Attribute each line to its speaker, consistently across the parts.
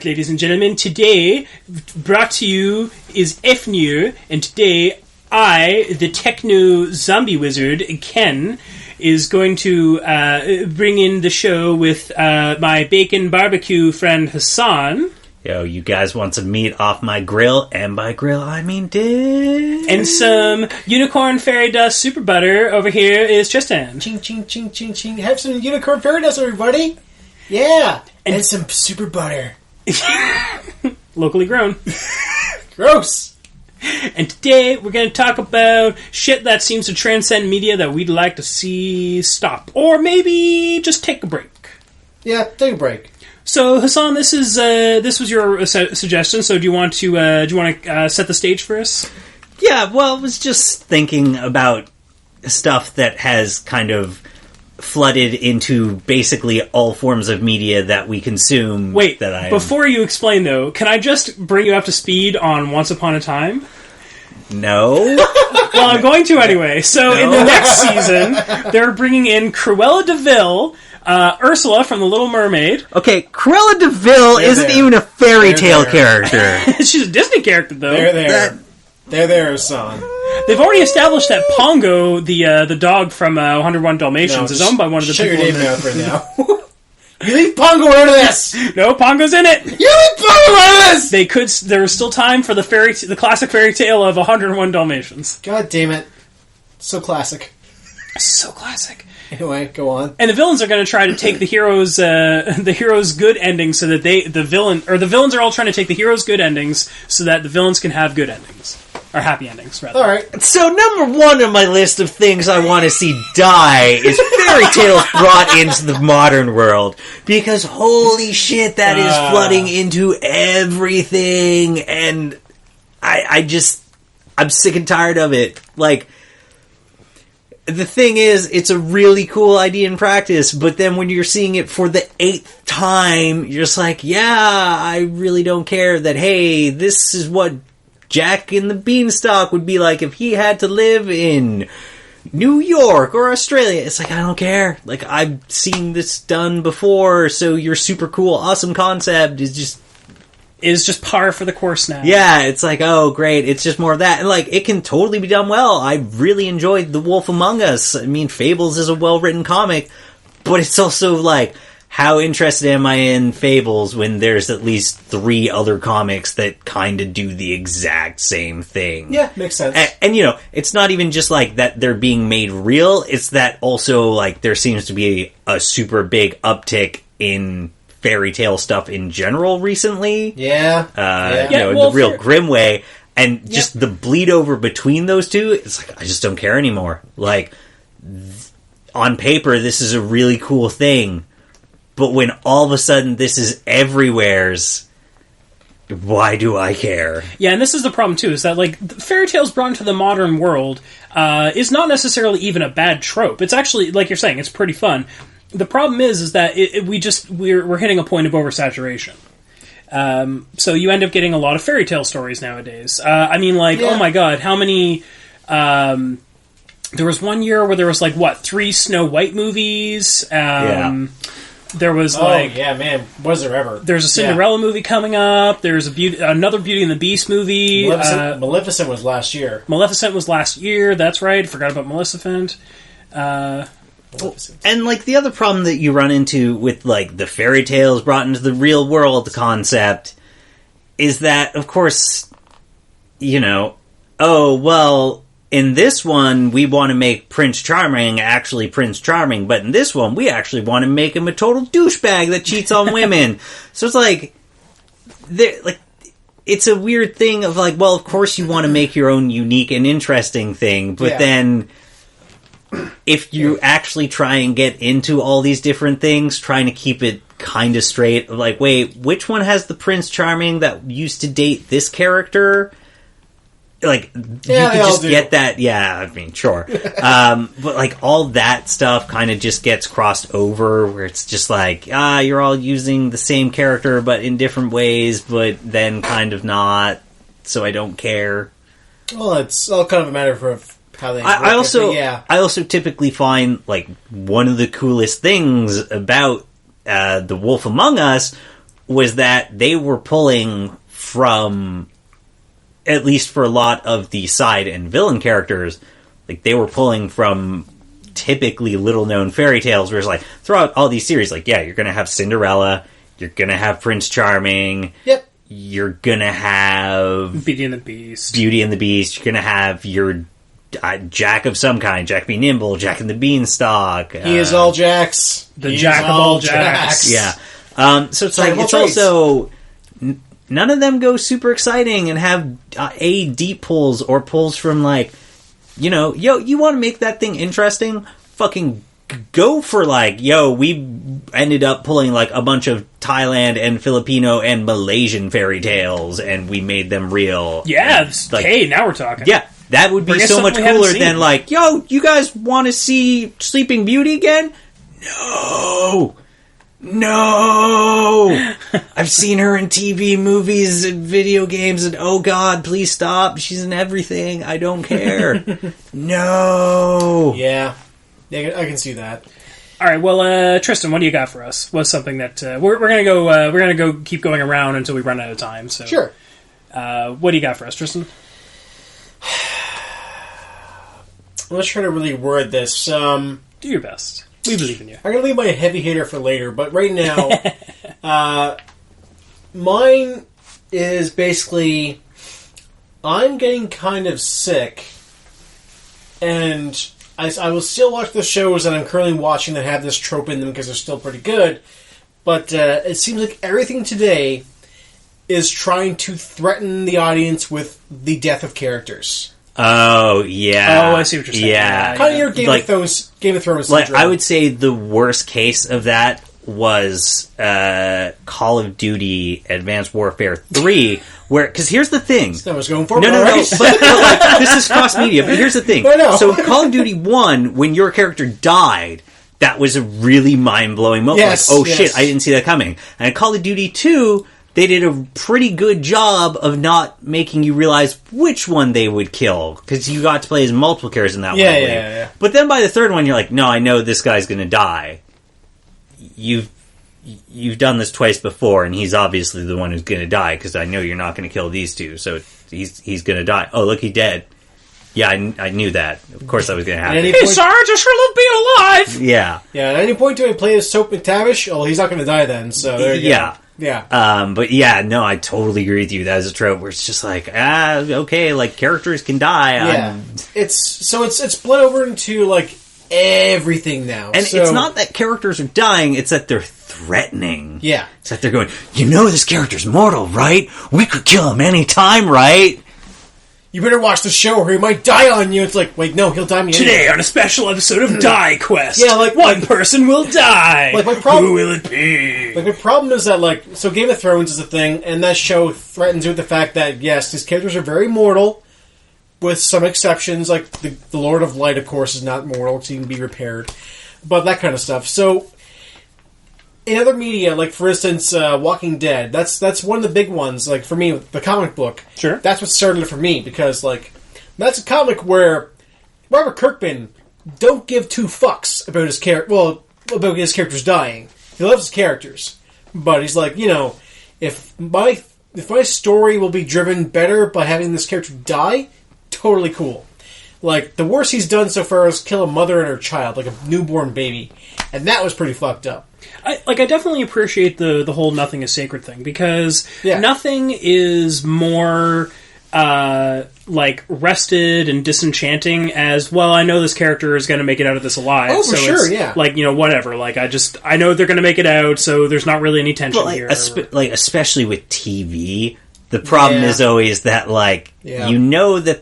Speaker 1: ladies and gentlemen. Today, brought to you is Eifnir, and today I, the techno zombie wizard, Ken, is going to bring in the show with my bacon barbecue friend Hassan.
Speaker 2: Yo, you guys want some meat off my grill? And by grill, I mean dick.
Speaker 1: And some unicorn fairy dust super butter. Over here is Tristan.
Speaker 3: Ching, ching, ching, ching, ching. Have some unicorn fairy dust, everybody. Yeah. And some super butter.
Speaker 1: Locally grown.
Speaker 3: Gross.
Speaker 1: And today we're going to talk about shit that seems to transcend media that we'd like to see stop. Or maybe just take a break.
Speaker 3: Yeah, take a break.
Speaker 1: So Hassan, this was your suggestion. So do you want to set the stage for us?
Speaker 2: Yeah, well, I was just thinking about stuff that has kind of flooded into basically all forms of media that we consume.
Speaker 1: Wait, before you explain though, can I just bring you up to speed on Once Upon a Time?
Speaker 2: No.
Speaker 1: Well, I'm going to anyway. So in the next season, they're bringing in Cruella de Vil, Ursula from The Little Mermaid.
Speaker 2: Okay, Cruella de Vil isn't even a fairy tale character.
Speaker 1: She's a Disney character, though.
Speaker 3: They're there, son.
Speaker 1: They've already established that Pongo, the dog from 101 Dalmatians, is owned by one of the people.
Speaker 3: Shut your name out right now. You leave Pongo out of this!
Speaker 1: No, Pongo's in it!
Speaker 3: You leave Pongo out of this!
Speaker 1: There's still time for the classic fairy tale of 101 Dalmatians.
Speaker 3: God damn it. So classic.
Speaker 1: So classic.
Speaker 3: Anyway, go on.
Speaker 1: And the villains are going to try to take the hero's good endings so that the villains are all trying to take the hero's good endings so that the villains can have good endings. Or happy endings, rather.
Speaker 3: Alright.
Speaker 2: So number one on my list of things I want to see die is fairy tales brought into the modern world. Because holy shit, that is flooding into everything. And I'm sick and tired of it. Like, the thing is, it's a really cool idea in practice, but then when you're seeing it for the 8th time, you're just like, yeah, I really don't care that, hey, this is what Jack in the Beanstalk would be like if he had to live in New York or Australia. It's like, I don't care. Like, I've seen this done before, so your super cool, awesome concept is just
Speaker 1: par for the course now.
Speaker 2: Yeah, it's like, oh, great, it's just more of that. And, like, it can totally be done well. I really enjoyed The Wolf Among Us. I mean, Fables is a well-written comic, but it's also, like, how interested am I in Fables when there's at least 3 other comics that kind of do the exact same thing?
Speaker 3: Yeah, makes sense.
Speaker 2: And, you know, it's not even just, like, that they're being made real, it's that also, like, there seems to be a super big uptick in fairy tale stuff in general recently.
Speaker 3: Yeah.
Speaker 2: The real grim way. And just the bleed over between those two, it's like, I just don't care anymore. Like, on paper, this is a really cool thing. But when all of a sudden this is everywhere's, why do I care?
Speaker 1: Yeah, and this is the problem too, is that, like, fairy tales brought into the modern world is not necessarily even a bad trope. It's actually, like you're saying, it's pretty fun. The problem is that we're hitting a point of oversaturation. So you end up getting a lot of fairy tale stories nowadays. Oh my god, how many... there was one year where there was, 3 Snow White movies? There was,
Speaker 3: was there ever?
Speaker 1: There's a Cinderella movie coming up. There's another Beauty and the Beast movie.
Speaker 3: Maleficent was last year.
Speaker 1: That's right. Forgot about Maleficent.
Speaker 2: And, the other problem that you run into with, the fairy tales brought into the real world concept is that, of course, in this one, we want to make Prince Charming actually Prince Charming, but in this one, we actually want to make him a total douchebag that cheats on women. So it's it's a weird thing of of course you want to make your own unique and interesting thing, but then if you actually try and get into all these different things, trying to keep it kind of straight, wait, which one has the Prince Charming that used to date this character? You could just get that, sure. But, all that stuff kind of just gets crossed over, where it's just you're all using the same character, but in different ways, but then kind of not, so I don't care.
Speaker 3: Well, it's all kind of a matter of how they...
Speaker 2: I also typically find, one of the coolest things about The Wolf Among Us was that they were pulling from, at least for a lot of the side and villain characters, like they were pulling from typically little-known fairy tales, where it's like, throughout all these series, like, yeah, you're going to have Cinderella, you're going to have Prince Charming,
Speaker 3: Yep.
Speaker 2: you're going to have
Speaker 1: Beauty and the Beast.
Speaker 2: You're going to have your Jack of some kind, Jack be Nimble, Jack and the Beanstalk.
Speaker 3: He is all Jacks.
Speaker 1: The Jack of all Jacks.
Speaker 2: Yeah. So it's
Speaker 3: Terrible
Speaker 2: like, it's
Speaker 3: traits.
Speaker 2: also, none of them go super exciting and have deep pulls or pulls from, like, you know, you want to make that thing interesting? Fucking go for, like, we ended up pulling, like, a bunch of Thailand and Filipino and Malaysian fairy tales, and we made them real.
Speaker 1: Yeah,
Speaker 2: And, like,
Speaker 1: hey, now we're talking.
Speaker 2: yeah, that would be
Speaker 1: Bring us
Speaker 2: so much
Speaker 1: something we haven't
Speaker 2: cooler
Speaker 1: seen.
Speaker 2: than, like, you guys want to see Sleeping Beauty again? No! I've seen her in TV, movies, and video games, and oh god, please stop. She's in everything. I don't care. No!
Speaker 3: Yeah, I can see that.
Speaker 1: All right, well, Tristan, what do you got for us? What's something that we're gonna go? We're gonna go keep going around until we run out of time. So,
Speaker 3: Sure.
Speaker 1: What do you got for us, Tristan?
Speaker 3: Let's try to really word this.
Speaker 1: Do your best. We believe in you.
Speaker 3: I'm going to leave my heavy hitter for later, but right now, mine is basically, I'm getting kind of sick, and I will still watch the shows that I'm currently watching that have this trope in them because they're still pretty good, but it seems like everything today is trying to threaten the audience with the death of characters.
Speaker 2: Oh, yeah.
Speaker 1: Oh, I see what you're saying.
Speaker 2: Yeah.
Speaker 3: Kind of your Game of Thrones
Speaker 2: Like,
Speaker 3: syndrome.
Speaker 2: I would say the worst case of that was Call of Duty Advanced Warfare 3, where, because here's the thing.
Speaker 3: That was going for
Speaker 2: No,
Speaker 3: right?
Speaker 2: but like, this is cross-media, but here's the thing.
Speaker 3: I know.
Speaker 2: So Call of Duty 1, when your character died, that was a really mind-blowing moment.
Speaker 3: Yes,
Speaker 2: like, oh
Speaker 3: yes.
Speaker 2: shit, I didn't see that coming. And Call of Duty 2, they did a pretty good job of not making you realize which one they would kill, because you got to play as multiple characters in that one. I believe.
Speaker 3: Yeah.
Speaker 2: But then by the third one, you're like, no, I know this guy's going to die. You've done this twice before, and he's obviously the one who's going to die, because I know you're not going to kill these two, so he's going to die. Oh, look, he's dead. Yeah, I knew that. Of course that was going to happen.
Speaker 3: At any
Speaker 1: Hey,
Speaker 3: point-
Speaker 1: Sarge, I sure love being alive!
Speaker 2: Yeah.
Speaker 3: Yeah, at any point do I play as Soap McTavish? Oh, he's not going to die then, so there you go.
Speaker 2: Yeah.
Speaker 3: Yeah.
Speaker 2: But yeah, no, I totally agree with you. That is a trope where it's just like, okay, like, characters can die.
Speaker 3: Yeah. It's bled over into, like, everything now.
Speaker 2: And
Speaker 3: So-
Speaker 2: it's not that characters are dying, it's that they're threatening.
Speaker 3: Yeah.
Speaker 2: It's that they're going, this character's mortal, right? We could kill him anytime, right?
Speaker 3: You better watch the show or he might die on you. It's like, wait, no, he'll die me
Speaker 1: Today
Speaker 3: anyway.
Speaker 1: on a special episode of Die Quest,
Speaker 3: Yeah, like-
Speaker 1: one person will die.
Speaker 3: Like, my problem-
Speaker 1: Who will it be?
Speaker 3: Like, my problem is that, like, so Game of Thrones is a thing, and that show threatens you with the fact that, yes, these characters are very mortal, with some exceptions, like the Lord of Light, of course, is not mortal, so he can be repaired, but that kind of stuff. So, in other media, like, for instance, Walking Dead, that's one of the big ones, like, for me, the comic book.
Speaker 1: Sure.
Speaker 3: That's what started it for me, because, like, that's a comic where Robert Kirkman don't give two fucks about his about his characters dying. He loves his characters, but he's like, if my story will be driven better by having this character die, totally cool. Like, the worst he's done so far is kill a mother and her child, like a newborn baby, and that was pretty fucked up.
Speaker 1: I definitely appreciate the whole nothing is sacred thing, because
Speaker 3: Yeah.
Speaker 1: nothing is more like rested and disenchanting as, well, I know this character is going to make it out of this alive.
Speaker 3: Oh, for
Speaker 1: so
Speaker 3: sure,
Speaker 1: it's
Speaker 3: yeah.
Speaker 1: Like, whatever. Like, I know they're going to make it out, so there's not really any tension
Speaker 2: But,
Speaker 1: here.
Speaker 2: like, especially with TV, the problem
Speaker 3: Yeah.
Speaker 2: is always that, like,
Speaker 3: Yeah.
Speaker 2: that,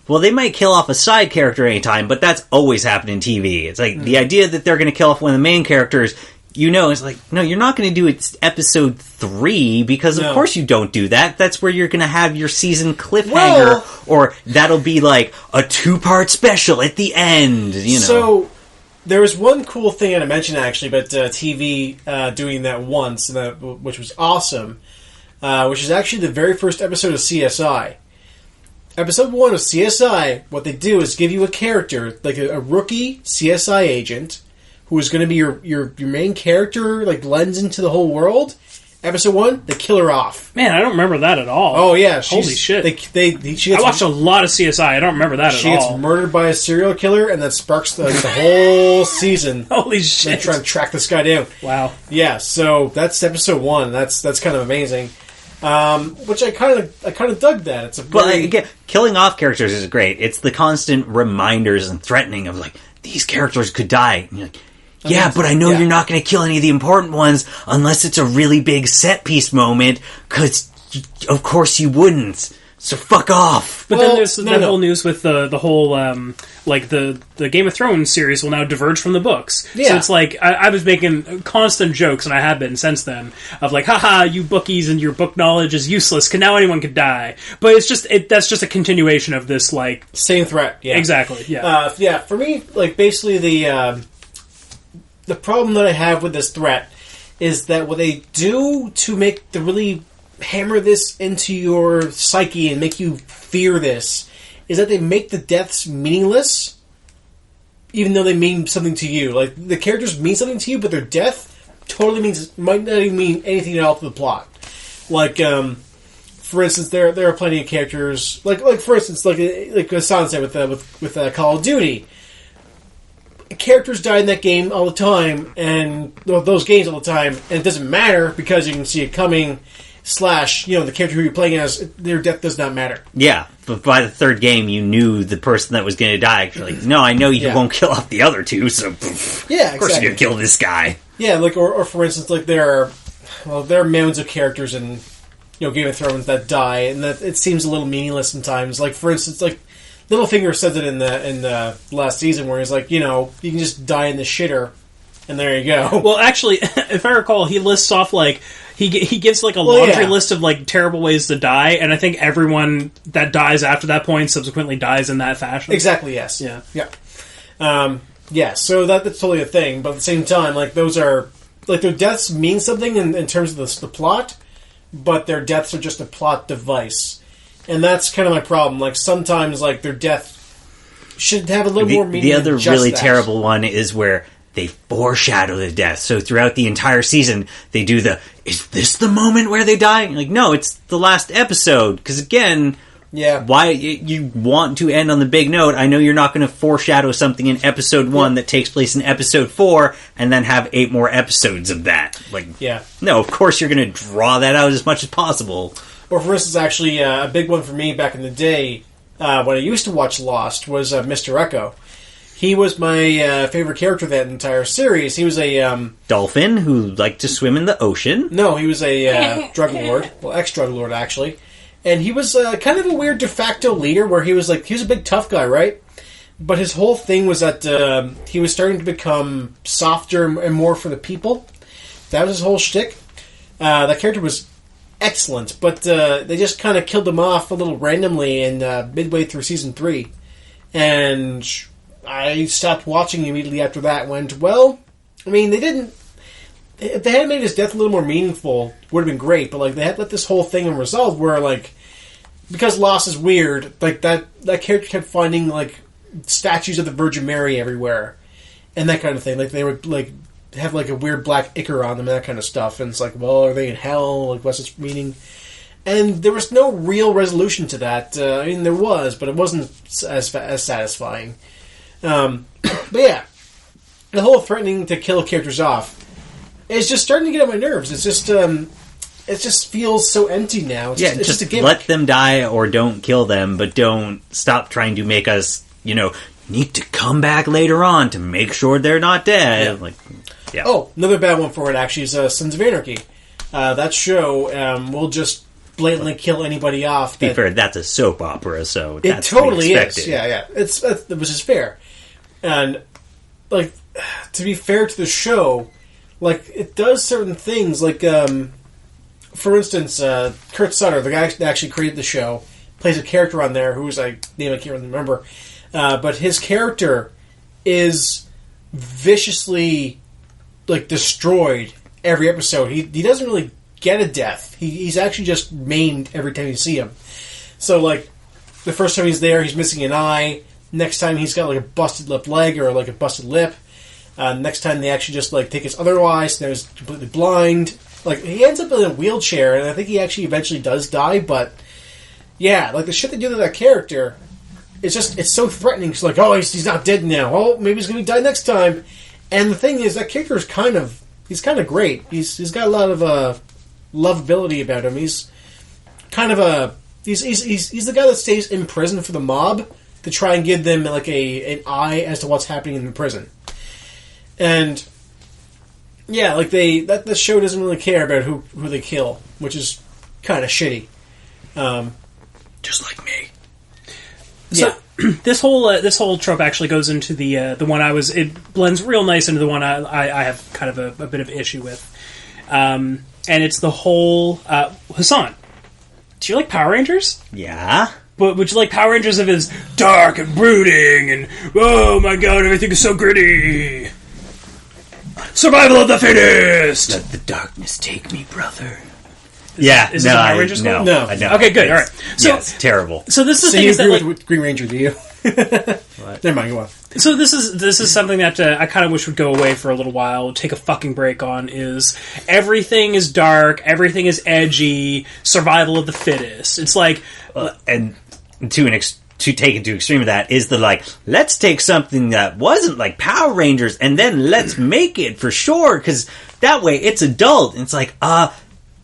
Speaker 2: well, they might kill off a side character anytime, but that's always happened in TV. It's like, the idea that they're going to kill off one of the main characters, it's like, no, you're not going to do it episode 3, because of
Speaker 3: No.
Speaker 2: course you don't do that. That's where you're going to have your season cliffhanger,
Speaker 3: Well-
Speaker 2: or that'll be like a 2-part special at the end,
Speaker 3: So, there was one cool thing I mentioned, actually, about TV doing that once, which was awesome, which is actually the very first episode of CSI. Episode 1 of CSI, what they do is give you a character, like a rookie CSI agent, who is going to be your main character, like blends into the whole world, Episode 1, they kill her off.
Speaker 1: Man, I don't remember that at all.
Speaker 3: Oh yeah,
Speaker 1: holy shit!
Speaker 3: I
Speaker 1: watched a lot of CSI. I don't remember that at all.
Speaker 3: She gets murdered by a serial killer, and that sparks the whole season.
Speaker 1: Holy shit!
Speaker 3: They try to track this guy down.
Speaker 1: Wow.
Speaker 3: Yeah, so that's episode 1. That's kind of amazing. Which I kind of dug that. It's a very...
Speaker 2: again, killing off characters is great. It's the constant reminders and threatening of like these characters could die. And you're like, yeah, but I know you're not going to kill any of the important ones unless it's a really big set piece moment, because of course you wouldn't. So fuck off.
Speaker 1: But then there's whole news with the whole like the Game of Thrones series will now diverge from the books.
Speaker 3: Yeah.
Speaker 1: So it's like I was making constant jokes, and I have been since then, of like, haha, you bookies and your book knowledge is useless, because now anyone could die. But it's just that's just a continuation of this like
Speaker 3: same threat. Yeah,
Speaker 1: exactly. Yeah,
Speaker 3: yeah. For me, like basically the problem that I have with this threat is that what they do to make the really hammer this into your psyche and make you fear this is that they make the deaths meaningless, even though they mean something to you. Like, the characters mean something to you, but their death totally might not even mean anything at all to the plot. Like, for instance, there are plenty of characters, like for instance, like Hassan said with Call of Duty. Characters die in that game all the time, and those games all the time, and it doesn't matter because you can see it coming. / the character who you're playing as, their death does not matter.
Speaker 2: Yeah, but by the third game, you knew the person that was going to die. You're like, no, I know you won't kill off the other two, so
Speaker 3: yeah,
Speaker 2: of course you're going to kill this guy.
Speaker 3: Yeah, like or for instance, like there are mounds of characters in Game of Thrones that die, and that it seems a little meaningless sometimes. Like, for instance, like Littlefinger says it in the last season, where he's like, you can just die in the shitter, and there you go.
Speaker 1: Well, actually, if I recall, he lists off like he gives like a laundry list of like terrible ways to die, and I think everyone that dies after that point subsequently dies in that fashion.
Speaker 3: Exactly. Yes.
Speaker 1: Yeah.
Speaker 3: Yeah. So that's totally a thing, but at the same time, like those are like their deaths mean something in terms of the plot, but their deaths are just a plot device, and that's kind of my problem. Like sometimes, like their death should have a little more meaning.
Speaker 2: The other
Speaker 3: than just
Speaker 2: really
Speaker 3: that.
Speaker 2: terrible one is where they foreshadow the death. So throughout the entire season, they do is this the moment where they die? You're like, no, it's the last episode. Because again, why you want to end on the big note? I know you're not going to foreshadow something in episode 1 that takes place in episode 4 and then have 8 more episodes of that. No, of course you're going to draw that out as much as possible.
Speaker 3: Or for instance, actually, a big one for me back in the day, when I used to watch Lost, was Mr. Echo. He was my favorite character of that entire series. He was a
Speaker 2: dolphin who liked to swim in the ocean.
Speaker 3: No, he was a drug lord. Well, ex-drug lord, actually. And he was kind of a weird de facto leader, where he was a big tough guy, right? But his whole thing was that he was starting to become softer and more for the people. That was his whole shtick. That character was excellent, but they just kind of killed him off a little randomly in midway through season 3. And I stopped watching immediately after that and went, well, I mean, they didn't... If they had made his death a little more meaningful, would have been great, but, like, they had let this whole thing unresolved where, like, because Lost is weird, like, that character kept finding, like, statues of the Virgin Mary everywhere, and that kind of thing. Like, they would, like, have, like, a weird black ichor on them and that kind of stuff, and it's like, well, are they in hell? Like, what's its meaning? And there was no real resolution to that. I mean, there was, but it wasn't as satisfying. But yeah, the whole threatening to kill characters off is just starting to get on my nerves. It's just, it just feels so empty now. It's just a gimmick.
Speaker 2: Let them die or don't kill them, but don't stop trying to make us, need to come back later on to make sure they're not dead. Oh, another bad one for it actually is Sons of Anarchy. That show will just blatantly kill anybody off. To be fair, that's a soap opera, so
Speaker 3: it totally is. Yeah. It was just fair. And, like, to be fair to the show, like, it does certain things, like, for instance, Kurt Sutter, the guy that actually created the show, plays a character on there whose name I can't really remember, but his character is viciously, like, destroyed every episode. He doesn't really get a death. He's actually just maimed every time you see him. So, like, the first time he's there, he's missing an eye. Next time he's got like a busted left leg or like a busted lip. Next time they actually just like take his other eye, so now he's completely blind. Like, he ends up in a wheelchair, and I think he actually eventually does die, but yeah, like, the shit they do to that character, it's so threatening. It's like, oh, he's not dead now. Oh, maybe he's going to die next time. And the thing is, that character is he's kind of great. He's got a lot of lovability about him. He's kind of he's the guy that stays in prison for the mob to try and give them like an eye as to what's happening in the prison. And yeah, like the show doesn't really care about who they kill, which is kind of shitty.
Speaker 2: Just like me.
Speaker 1: So this whole trope actually goes into the one it blends real nice into the one I have kind of a bit of issue with, and it's the whole Hassan. Do you like Power Rangers?
Speaker 2: Yeah.
Speaker 1: But would you like Power Rangers if it's dark and brooding and oh my god, everything is so gritty? Survival of the fittest.
Speaker 2: Let the darkness take me, brother.
Speaker 1: Is it Power Rangers?
Speaker 2: No.
Speaker 1: Okay, good. All right. So
Speaker 2: it's terrible.
Speaker 1: So this is
Speaker 3: so
Speaker 1: the thing
Speaker 3: you
Speaker 1: is that
Speaker 3: agree
Speaker 1: like,
Speaker 3: with Green Ranger, do you?
Speaker 2: What?
Speaker 3: Never mind. Go on.
Speaker 1: So this is something that I kind of wish would go away for a little while. Take a fucking break on is everything is dark, everything is edgy, survival of the fittest. It's like
Speaker 2: and to take it to extreme of that is let's take something that wasn't like Power Rangers and then let's make it for sure because that way it's adult. And it's like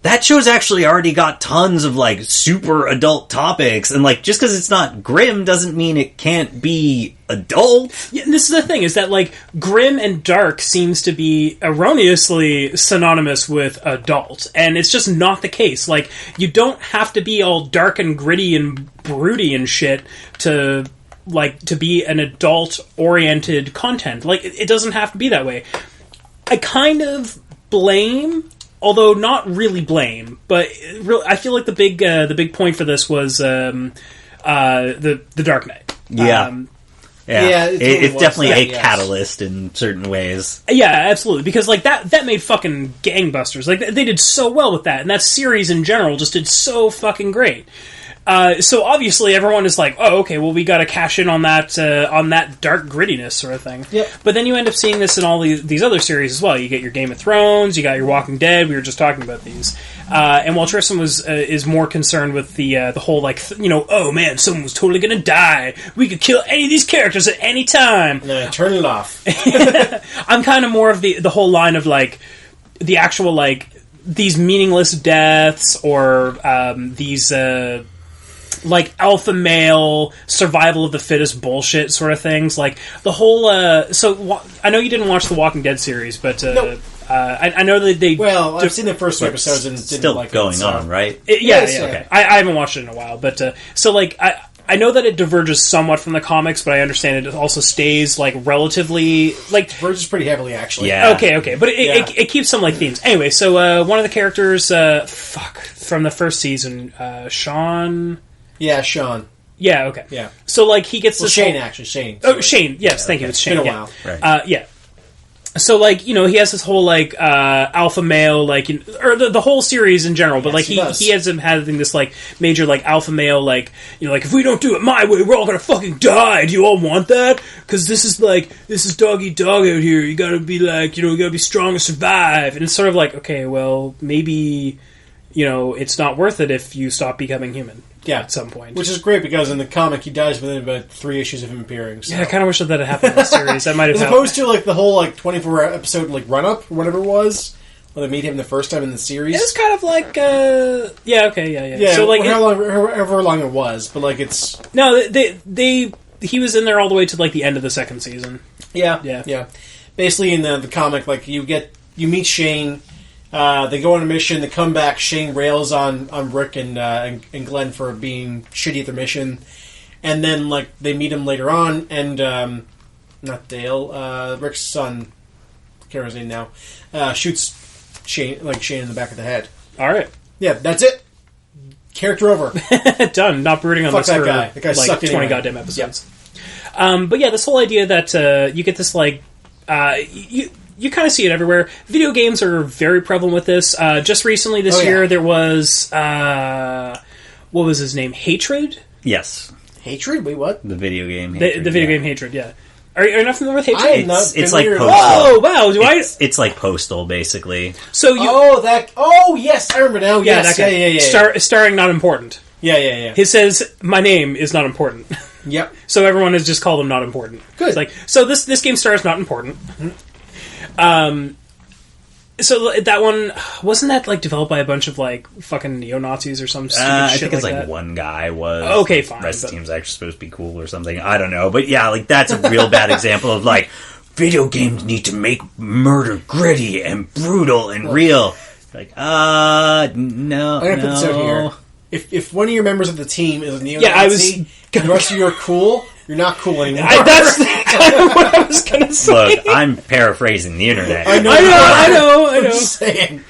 Speaker 2: that show's actually already got tons of like super adult topics, and like just because it's not grim doesn't mean it can't be adult.
Speaker 1: Yeah, and this is the thing, is that like grim and dark seems to be erroneously synonymous with adult, and it's just not the case. Like, you don't have to be all dark and gritty and broody and shit to be an adult oriented content. Like, it doesn't have to be that way. I kind of blame, although not really blame, but I feel like the big point for this was the Dark Knight.
Speaker 2: Yeah.
Speaker 3: Yeah,
Speaker 2: it's definitely a
Speaker 3: yes.
Speaker 2: catalyst in certain ways.
Speaker 1: Yeah, absolutely, because like that made fucking gangbusters. Like, they did so well with that, and that series in general just did so fucking great. So obviously everyone is like, oh, okay, well, we got to cash in on that dark grittiness sort of thing.
Speaker 3: Yep.
Speaker 1: But then you end up seeing this in all these other series as well. You get your Game of Thrones, you got your Walking Dead. We were just talking about these. And while Tristan is more concerned with the whole like oh man, someone was totally gonna die. We could kill any of these characters at any time.
Speaker 3: No, turn it off.
Speaker 1: I'm kind of more of the whole line of like the actual like these meaningless deaths or these. Like alpha male survival of the fittest bullshit sort of things, like the whole. I know you didn't watch the Walking Dead series, but
Speaker 3: Nope.
Speaker 1: I know that they.
Speaker 3: Well, I've seen the first two episodes and didn't
Speaker 2: still
Speaker 3: like
Speaker 2: going
Speaker 3: it, so.
Speaker 2: on, right?
Speaker 3: Yes,
Speaker 1: Yeah.
Speaker 3: okay.
Speaker 1: I haven't watched it in a while, but so like I know that it diverges somewhat from the comics, but I understand it also stays like relatively like.
Speaker 3: Diverges pretty heavily, actually.
Speaker 2: Yeah.
Speaker 1: Okay, but it keeps some like themes. Anyway, so one of the characters, from the first season, Sean.
Speaker 3: Yeah, Sean.
Speaker 1: Yeah, okay.
Speaker 3: Yeah.
Speaker 1: So, like, he gets this
Speaker 3: Shane,
Speaker 1: whole...
Speaker 3: actually. Shane.
Speaker 1: Oh,
Speaker 3: Sorry.
Speaker 1: Shane. Yes,
Speaker 3: Yeah,
Speaker 1: thank you.
Speaker 3: okay.
Speaker 1: It's Shane.
Speaker 3: Been a
Speaker 1: yeah.
Speaker 3: while.
Speaker 2: Right.
Speaker 1: Yeah. So, like, he has this whole, like, alpha male, like... or the whole series in general, but,
Speaker 3: Yes,
Speaker 1: like,
Speaker 3: he does.
Speaker 1: he ends up having this, like, major, like, alpha male, like... like, if we don't do it my way, we're all gonna fucking die! Do you all want that? Because this is dog-eat-dog out here. You gotta be, like, you gotta be strong and survive. And it's sort of like, okay, well, maybe... it's not worth it if you stop becoming human.
Speaker 3: Yeah.
Speaker 1: At some point.
Speaker 3: Which is great because in the comic he dies within about 3 issues of him appearing. So.
Speaker 1: Yeah, I kind of wish that had happened in the series. That might have
Speaker 3: As
Speaker 1: helped.
Speaker 3: opposed to like the whole like 24 episode like run up or whatever it was when they meet him the first time in the series.
Speaker 1: It's kind of like yeah.
Speaker 3: Yeah,
Speaker 1: So like
Speaker 3: however long it was, but like it's
Speaker 1: he was in there all the way to like the end of the second season.
Speaker 3: yeah. Basically, in the comic, like you meet Shane. They go on a mission. They come back. Shane rails on Rick and Glenn for being shitty at their mission, and then like they meet him later on, and not Dale, Rick's son, I can't remember his name now, shoots Shane in the back of the head.
Speaker 1: All right,
Speaker 3: Yeah, that's it. Character over.
Speaker 1: done. Not brooding on
Speaker 3: Fuck
Speaker 1: this
Speaker 3: that
Speaker 1: for
Speaker 3: guy. That guy
Speaker 1: like
Speaker 3: sucked
Speaker 1: 20
Speaker 3: anyway.
Speaker 1: goddamn episodes. But yeah, this whole idea that you get this like you kind of see it everywhere. Video games are very prevalent with this. Just recently this year, there was what was his name? Hatred?
Speaker 2: Yes.
Speaker 3: Hatred? Wait, what?
Speaker 2: The video game.
Speaker 1: The video game Hatred, yeah. Are you not familiar with Hate
Speaker 3: I am
Speaker 1: Train?
Speaker 3: not
Speaker 2: It's like
Speaker 3: familiar.
Speaker 2: Postal.
Speaker 1: Oh, wow.
Speaker 2: It's like Postal, basically.
Speaker 1: So you...
Speaker 3: Oh, yes, I remember now. Yes,
Speaker 1: that guy.
Speaker 3: yeah.
Speaker 1: Starring Not Important.
Speaker 3: Yeah.
Speaker 1: He says, my name is not important.
Speaker 3: Yep.
Speaker 1: So everyone has just called him Not Important.
Speaker 3: Good.
Speaker 1: It's like, so this game stars Not Important. So that one, wasn't that like developed by a bunch of like fucking neo-Nazis or some stupid
Speaker 2: I
Speaker 1: shit
Speaker 2: think it's
Speaker 1: like
Speaker 2: like
Speaker 1: that?
Speaker 2: one guy was.
Speaker 1: Okay, fine,
Speaker 2: The rest of
Speaker 1: but-
Speaker 2: the team's actually supposed to be cool or something. I don't know. But yeah, like that's a real bad example of like, video games need to make murder gritty and brutal and real. Like, no.
Speaker 3: I'm gonna put this out here. If one of your members of the team is a neo-Nazi,
Speaker 1: Yeah, I was-
Speaker 3: and the rest of you are cool, you're not cool anymore.
Speaker 1: That's kind of what I was gonna say.
Speaker 2: Look, I'm paraphrasing the internet.
Speaker 3: I know.
Speaker 1: I
Speaker 3: I'm
Speaker 1: know.
Speaker 3: just saying.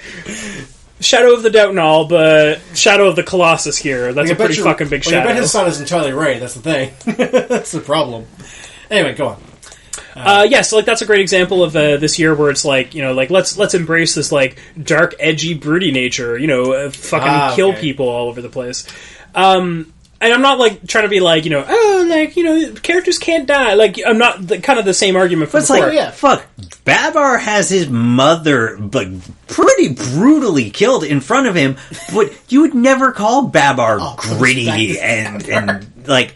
Speaker 1: Shadow of the Doubt and all, but Shadow of the Colossus here. That's a pretty fucking big
Speaker 3: I
Speaker 1: shadow.
Speaker 3: bet his son is entirely right. That's the thing. That's the problem. Anyway, go on.
Speaker 1: So like that's a great example of this year where it's like, like let's embrace this like dark, edgy, broody nature. Fucking kill
Speaker 3: okay.
Speaker 1: people all over the place. And I'm not like trying to be like characters can't die. Like I'm not kind of the same argument from
Speaker 2: But it's
Speaker 1: before.
Speaker 2: like, fuck, Babar has his mother, like, pretty brutally killed in front of him, but you would never call Babar gritty and like...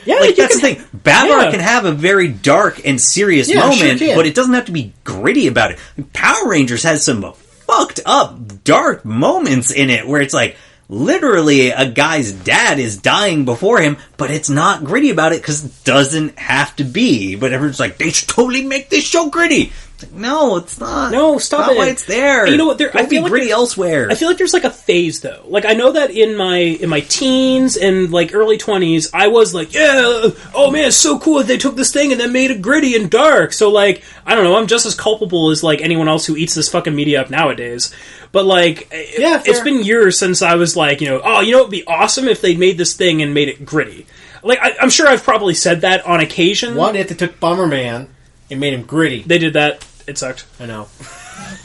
Speaker 1: Yeah,
Speaker 2: like,
Speaker 1: you
Speaker 2: that's the thing. Babar can have a very dark and serious moment,
Speaker 3: sure can.
Speaker 2: but it doesn't have to be gritty about it. Power Rangers has some fucked up, dark moments in it where it's like, literally, a guy's dad is dying before him, but it's not gritty about it because it doesn't have to be. But everyone's like, they should totally make this show gritty. It's like, no, it's not.
Speaker 1: No, stop
Speaker 2: not
Speaker 1: it.
Speaker 2: why it's there.
Speaker 1: And you know what? I
Speaker 2: Don't be
Speaker 1: feel like
Speaker 2: gritty elsewhere.
Speaker 1: I feel like there's like a phase though. Like I know that in my teens and like early 20s, I was like, yeah, oh man, it's so cool that they took this thing and then made it gritty and dark. So like, I don't know, I'm just as culpable as like anyone else who eats this fucking media up nowadays. But like, it's been years since I was like, it'd be awesome if they made this thing and made it gritty. Like I'm sure I've probably said that on occasion.
Speaker 3: What if they took Bomberman and made him gritty?
Speaker 1: They did that. It sucked.
Speaker 3: I know.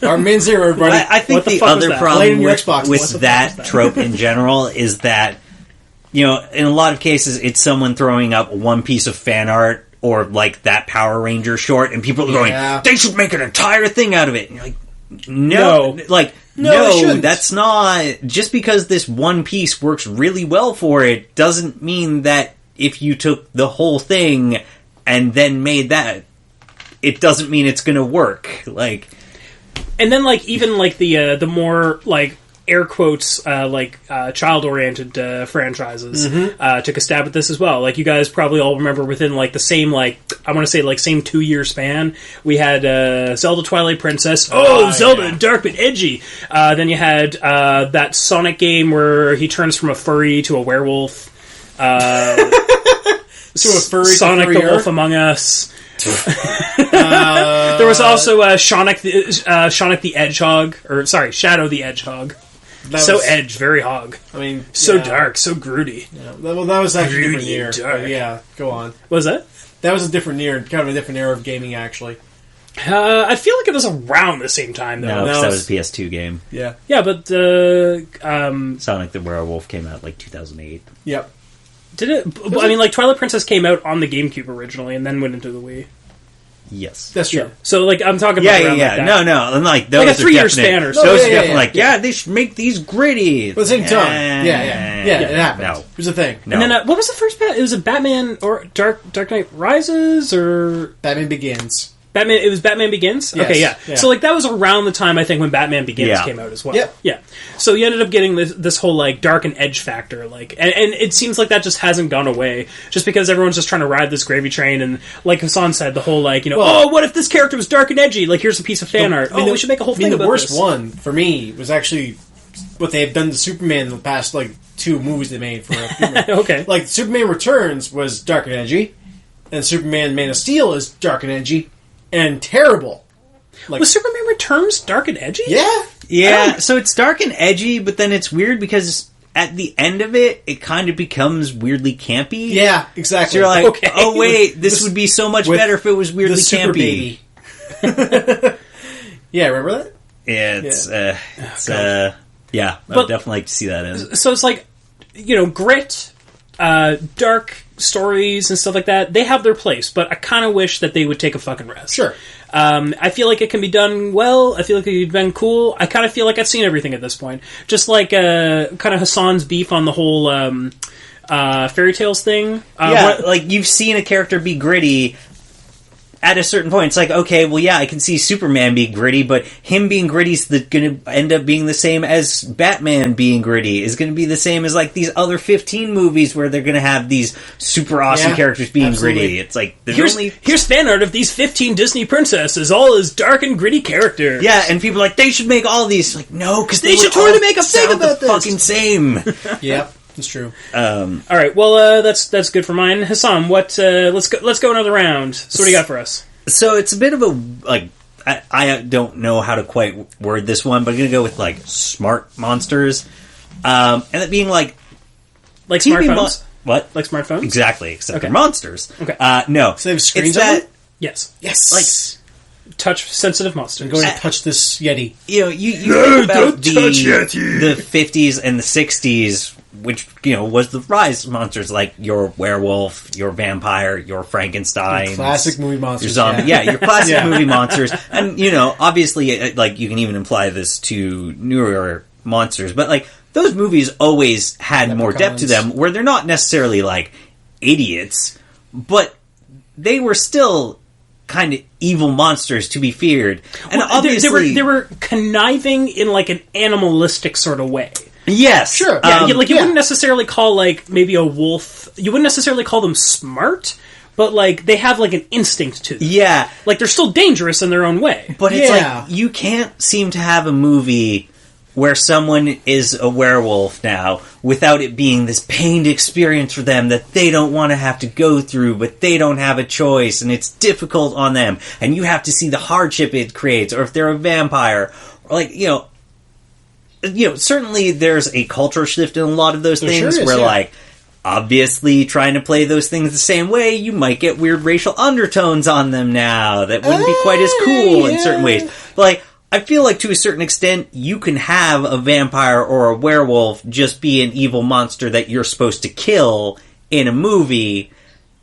Speaker 3: Our Min Zero, everybody.
Speaker 2: I think
Speaker 1: What the
Speaker 2: the
Speaker 1: fuck was
Speaker 2: other
Speaker 1: that?
Speaker 3: Play it
Speaker 2: problem
Speaker 3: on your Xbox.
Speaker 2: with
Speaker 3: What the
Speaker 2: that trope in general is that, in a lot of cases, it's someone throwing up one piece of fan art or like that Power Ranger short, and people are going, they should make an entire thing out of it. And you're like, no.
Speaker 3: they shouldn't.
Speaker 2: That's not... Just because this one piece works really well for it doesn't mean that if you took the whole thing and then made that, it doesn't mean it's going to work. Like...
Speaker 1: And then, like, even, like, the more, like, air quotes, child-oriented franchises took a stab at this as well. Like, you guys probably all remember within, like, the same, like, I want to say, like, same 2-year span, we had Zelda Twilight Princess. Zelda, dark but edgy. Then you had that Sonic game where he turns from a furry to a werewolf.
Speaker 3: To a furry
Speaker 1: Sonic the Wolf Among Us. There was also Sonic the Hedgehog, or sorry, Shadow the Hedgehog. Edge, very hog.
Speaker 3: I mean,
Speaker 1: so dark, so broody.
Speaker 3: Yeah. Well, that was actually a different
Speaker 1: Broody
Speaker 3: year.
Speaker 1: and dark.
Speaker 3: Yeah, go on.
Speaker 1: What was that?
Speaker 3: That was a different year, kind of a different era of gaming, actually.
Speaker 1: I feel like it was around the same time though.
Speaker 2: No, because that was a PS2 game.
Speaker 3: Yeah.
Speaker 1: Yeah, but
Speaker 2: Sonic the Werewolf came out like 2008.
Speaker 3: Yep.
Speaker 1: did it? I mean, like Twilight Princess came out on the GameCube originally, and then went into the Wii.
Speaker 2: Yes,
Speaker 3: That's true.
Speaker 1: Yeah. So, like, I'm talking about around like that.
Speaker 2: No, and like those
Speaker 1: Like a
Speaker 2: are
Speaker 1: 3-year
Speaker 2: definite-
Speaker 1: span or
Speaker 2: Those
Speaker 1: so.
Speaker 2: are
Speaker 3: Yeah,
Speaker 2: definitely
Speaker 3: yeah,
Speaker 2: like, they should make these gritty.
Speaker 3: But at the same time, yeah, it happened.
Speaker 2: No.
Speaker 3: Here's the thing:
Speaker 2: No.
Speaker 1: And then, what was the first Bat? It was a Batman or Dark Knight Rises or
Speaker 3: Batman Begins.
Speaker 1: Batman. It was Batman Begins.
Speaker 3: Yes,
Speaker 1: Okay, yeah.
Speaker 3: yeah.
Speaker 1: So like that was around the time I think when Batman Begins
Speaker 2: Yeah.
Speaker 1: came out as well.
Speaker 3: Yep.
Speaker 1: Yeah. So you ended up getting this whole like dark and edge factor, like, and it seems like that just hasn't gone away, just because everyone's just trying to ride this gravy train. And like Hassan said, the whole like what if this character was dark and edgy? Like here's a piece of fan art. We should make a whole thing
Speaker 3: the
Speaker 1: about
Speaker 3: worst
Speaker 1: this.
Speaker 3: one for me was actually what they've done to Superman in the past like 2 movies they made for Superman.
Speaker 1: Okay.
Speaker 3: Like Superman Returns was dark and edgy, and Superman Man of Steel is dark and edgy and terrible. Like,
Speaker 1: Was Superman Returns dark and edgy?
Speaker 3: yeah,
Speaker 2: So it's dark and edgy, but then it's weird because at the end of it, it kind of becomes weirdly campy.
Speaker 3: yeah, exactly.
Speaker 2: So you're like,
Speaker 1: Okay.
Speaker 2: oh wait, this would be so much
Speaker 3: with
Speaker 2: better if it was weirdly
Speaker 3: the Super
Speaker 2: campy.
Speaker 3: Baby. Yeah, remember that?
Speaker 2: Yeah, I
Speaker 1: But-
Speaker 2: would definitely like to see that in.
Speaker 1: So it's like, grit dark stories and stuff like that, they have their place, but I kind of wish that they would take a fucking rest.
Speaker 3: Sure.
Speaker 1: I feel like it can be done well. I feel like it could be done cool. I kind of feel like I've seen everything at this point. Just like kind of Hassan's beef on the whole fairy tales thing.
Speaker 2: Like you've seen a character be gritty at a certain point. It's like, okay, well, yeah, I can see Superman being gritty, but him being gritty is going to end up being the same as Batman being gritty. Is going to be the same as like these other 15 movies where they're going to have these super awesome characters being gritty. It's like
Speaker 1: here's fan art of these 15 Disney princesses, all as dark and gritty characters.
Speaker 2: Yeah, and people are like, they should make all these. Like, no, because
Speaker 1: they should totally make a thing about this.
Speaker 2: Fucking same.
Speaker 3: Yep. It's true.
Speaker 1: All right. Well, that's good for mine. Hassan, what? Let's go another round. So, what do you got for us?
Speaker 2: So it's a bit of a like. I don't know how to quite word this one, but I'm gonna go with like smart monsters, and it being like
Speaker 1: smartphones.
Speaker 2: What?
Speaker 1: Like smartphones?
Speaker 2: Exactly. Except they're monsters.
Speaker 1: Okay.
Speaker 2: No.
Speaker 3: So they have screens
Speaker 2: it's
Speaker 3: on
Speaker 2: that.
Speaker 3: them?
Speaker 1: Yes.
Speaker 2: Like
Speaker 1: touch sensitive monsters.
Speaker 3: I'm going to touch this Yeti.
Speaker 2: You know, you think about the 50s and the 60s, which, you know, was the rise of monsters like your werewolf, your vampire, your Frankenstein.
Speaker 3: Your classic movie monsters.
Speaker 2: Your zombie. Yeah, your classic movie monsters. And, you know, obviously, like, you can even apply this to newer monsters, but, like, those movies always had more depth to them, where they're not necessarily, like, idiots, but they were still kind of evil monsters to be feared. And obviously
Speaker 1: they were conniving in like an animalistic sort of way.
Speaker 2: Yes,
Speaker 1: sure. You wouldn't necessarily call like maybe a wolf. You wouldn't necessarily call them smart, but like they have like an instinct to them.
Speaker 2: Yeah,
Speaker 1: like they're still dangerous in their own way.
Speaker 2: But it's like you can't seem to have a movie where someone is a werewolf now without it being this pained experience for them that they don't want to have to go through, but they don't have a choice, and it's difficult on them, and you have to see the hardship it creates. Or if they're a vampire, or like, you know, certainly there's a cultural shift in a lot of those things where like, obviously trying to play those things the same way, you might get weird racial undertones on them now that wouldn't be quite as cool in certain ways. But like, I feel like to a certain extent, you can have a vampire or a werewolf just be an evil monster that you're supposed to kill in a movie,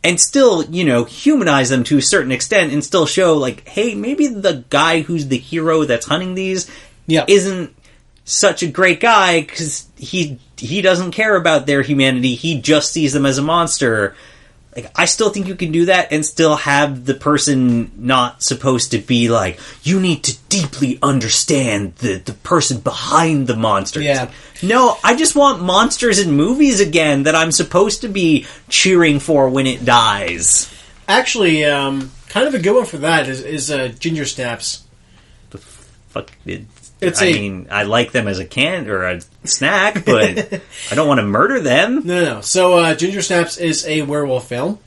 Speaker 2: and still, you know, humanize them to a certain extent, and still show, like, hey, maybe the guy who's the hero that's hunting these isn't such a great guy, because he doesn't care about their humanity, he just sees them as a monster. Like, I still think you can do that and still have the person not supposed to be like, you need to deeply understand the person behind the monster.
Speaker 3: Yeah.
Speaker 2: Like, no, I just want monsters in movies again that I'm supposed to be cheering for when it dies.
Speaker 3: Actually, kind of a good one for that is Ginger Snaps.
Speaker 2: The fuck did... I mean, I like them as a can or a snack, but I don't want to murder them.
Speaker 3: No. So, Ginger Snaps is a werewolf film,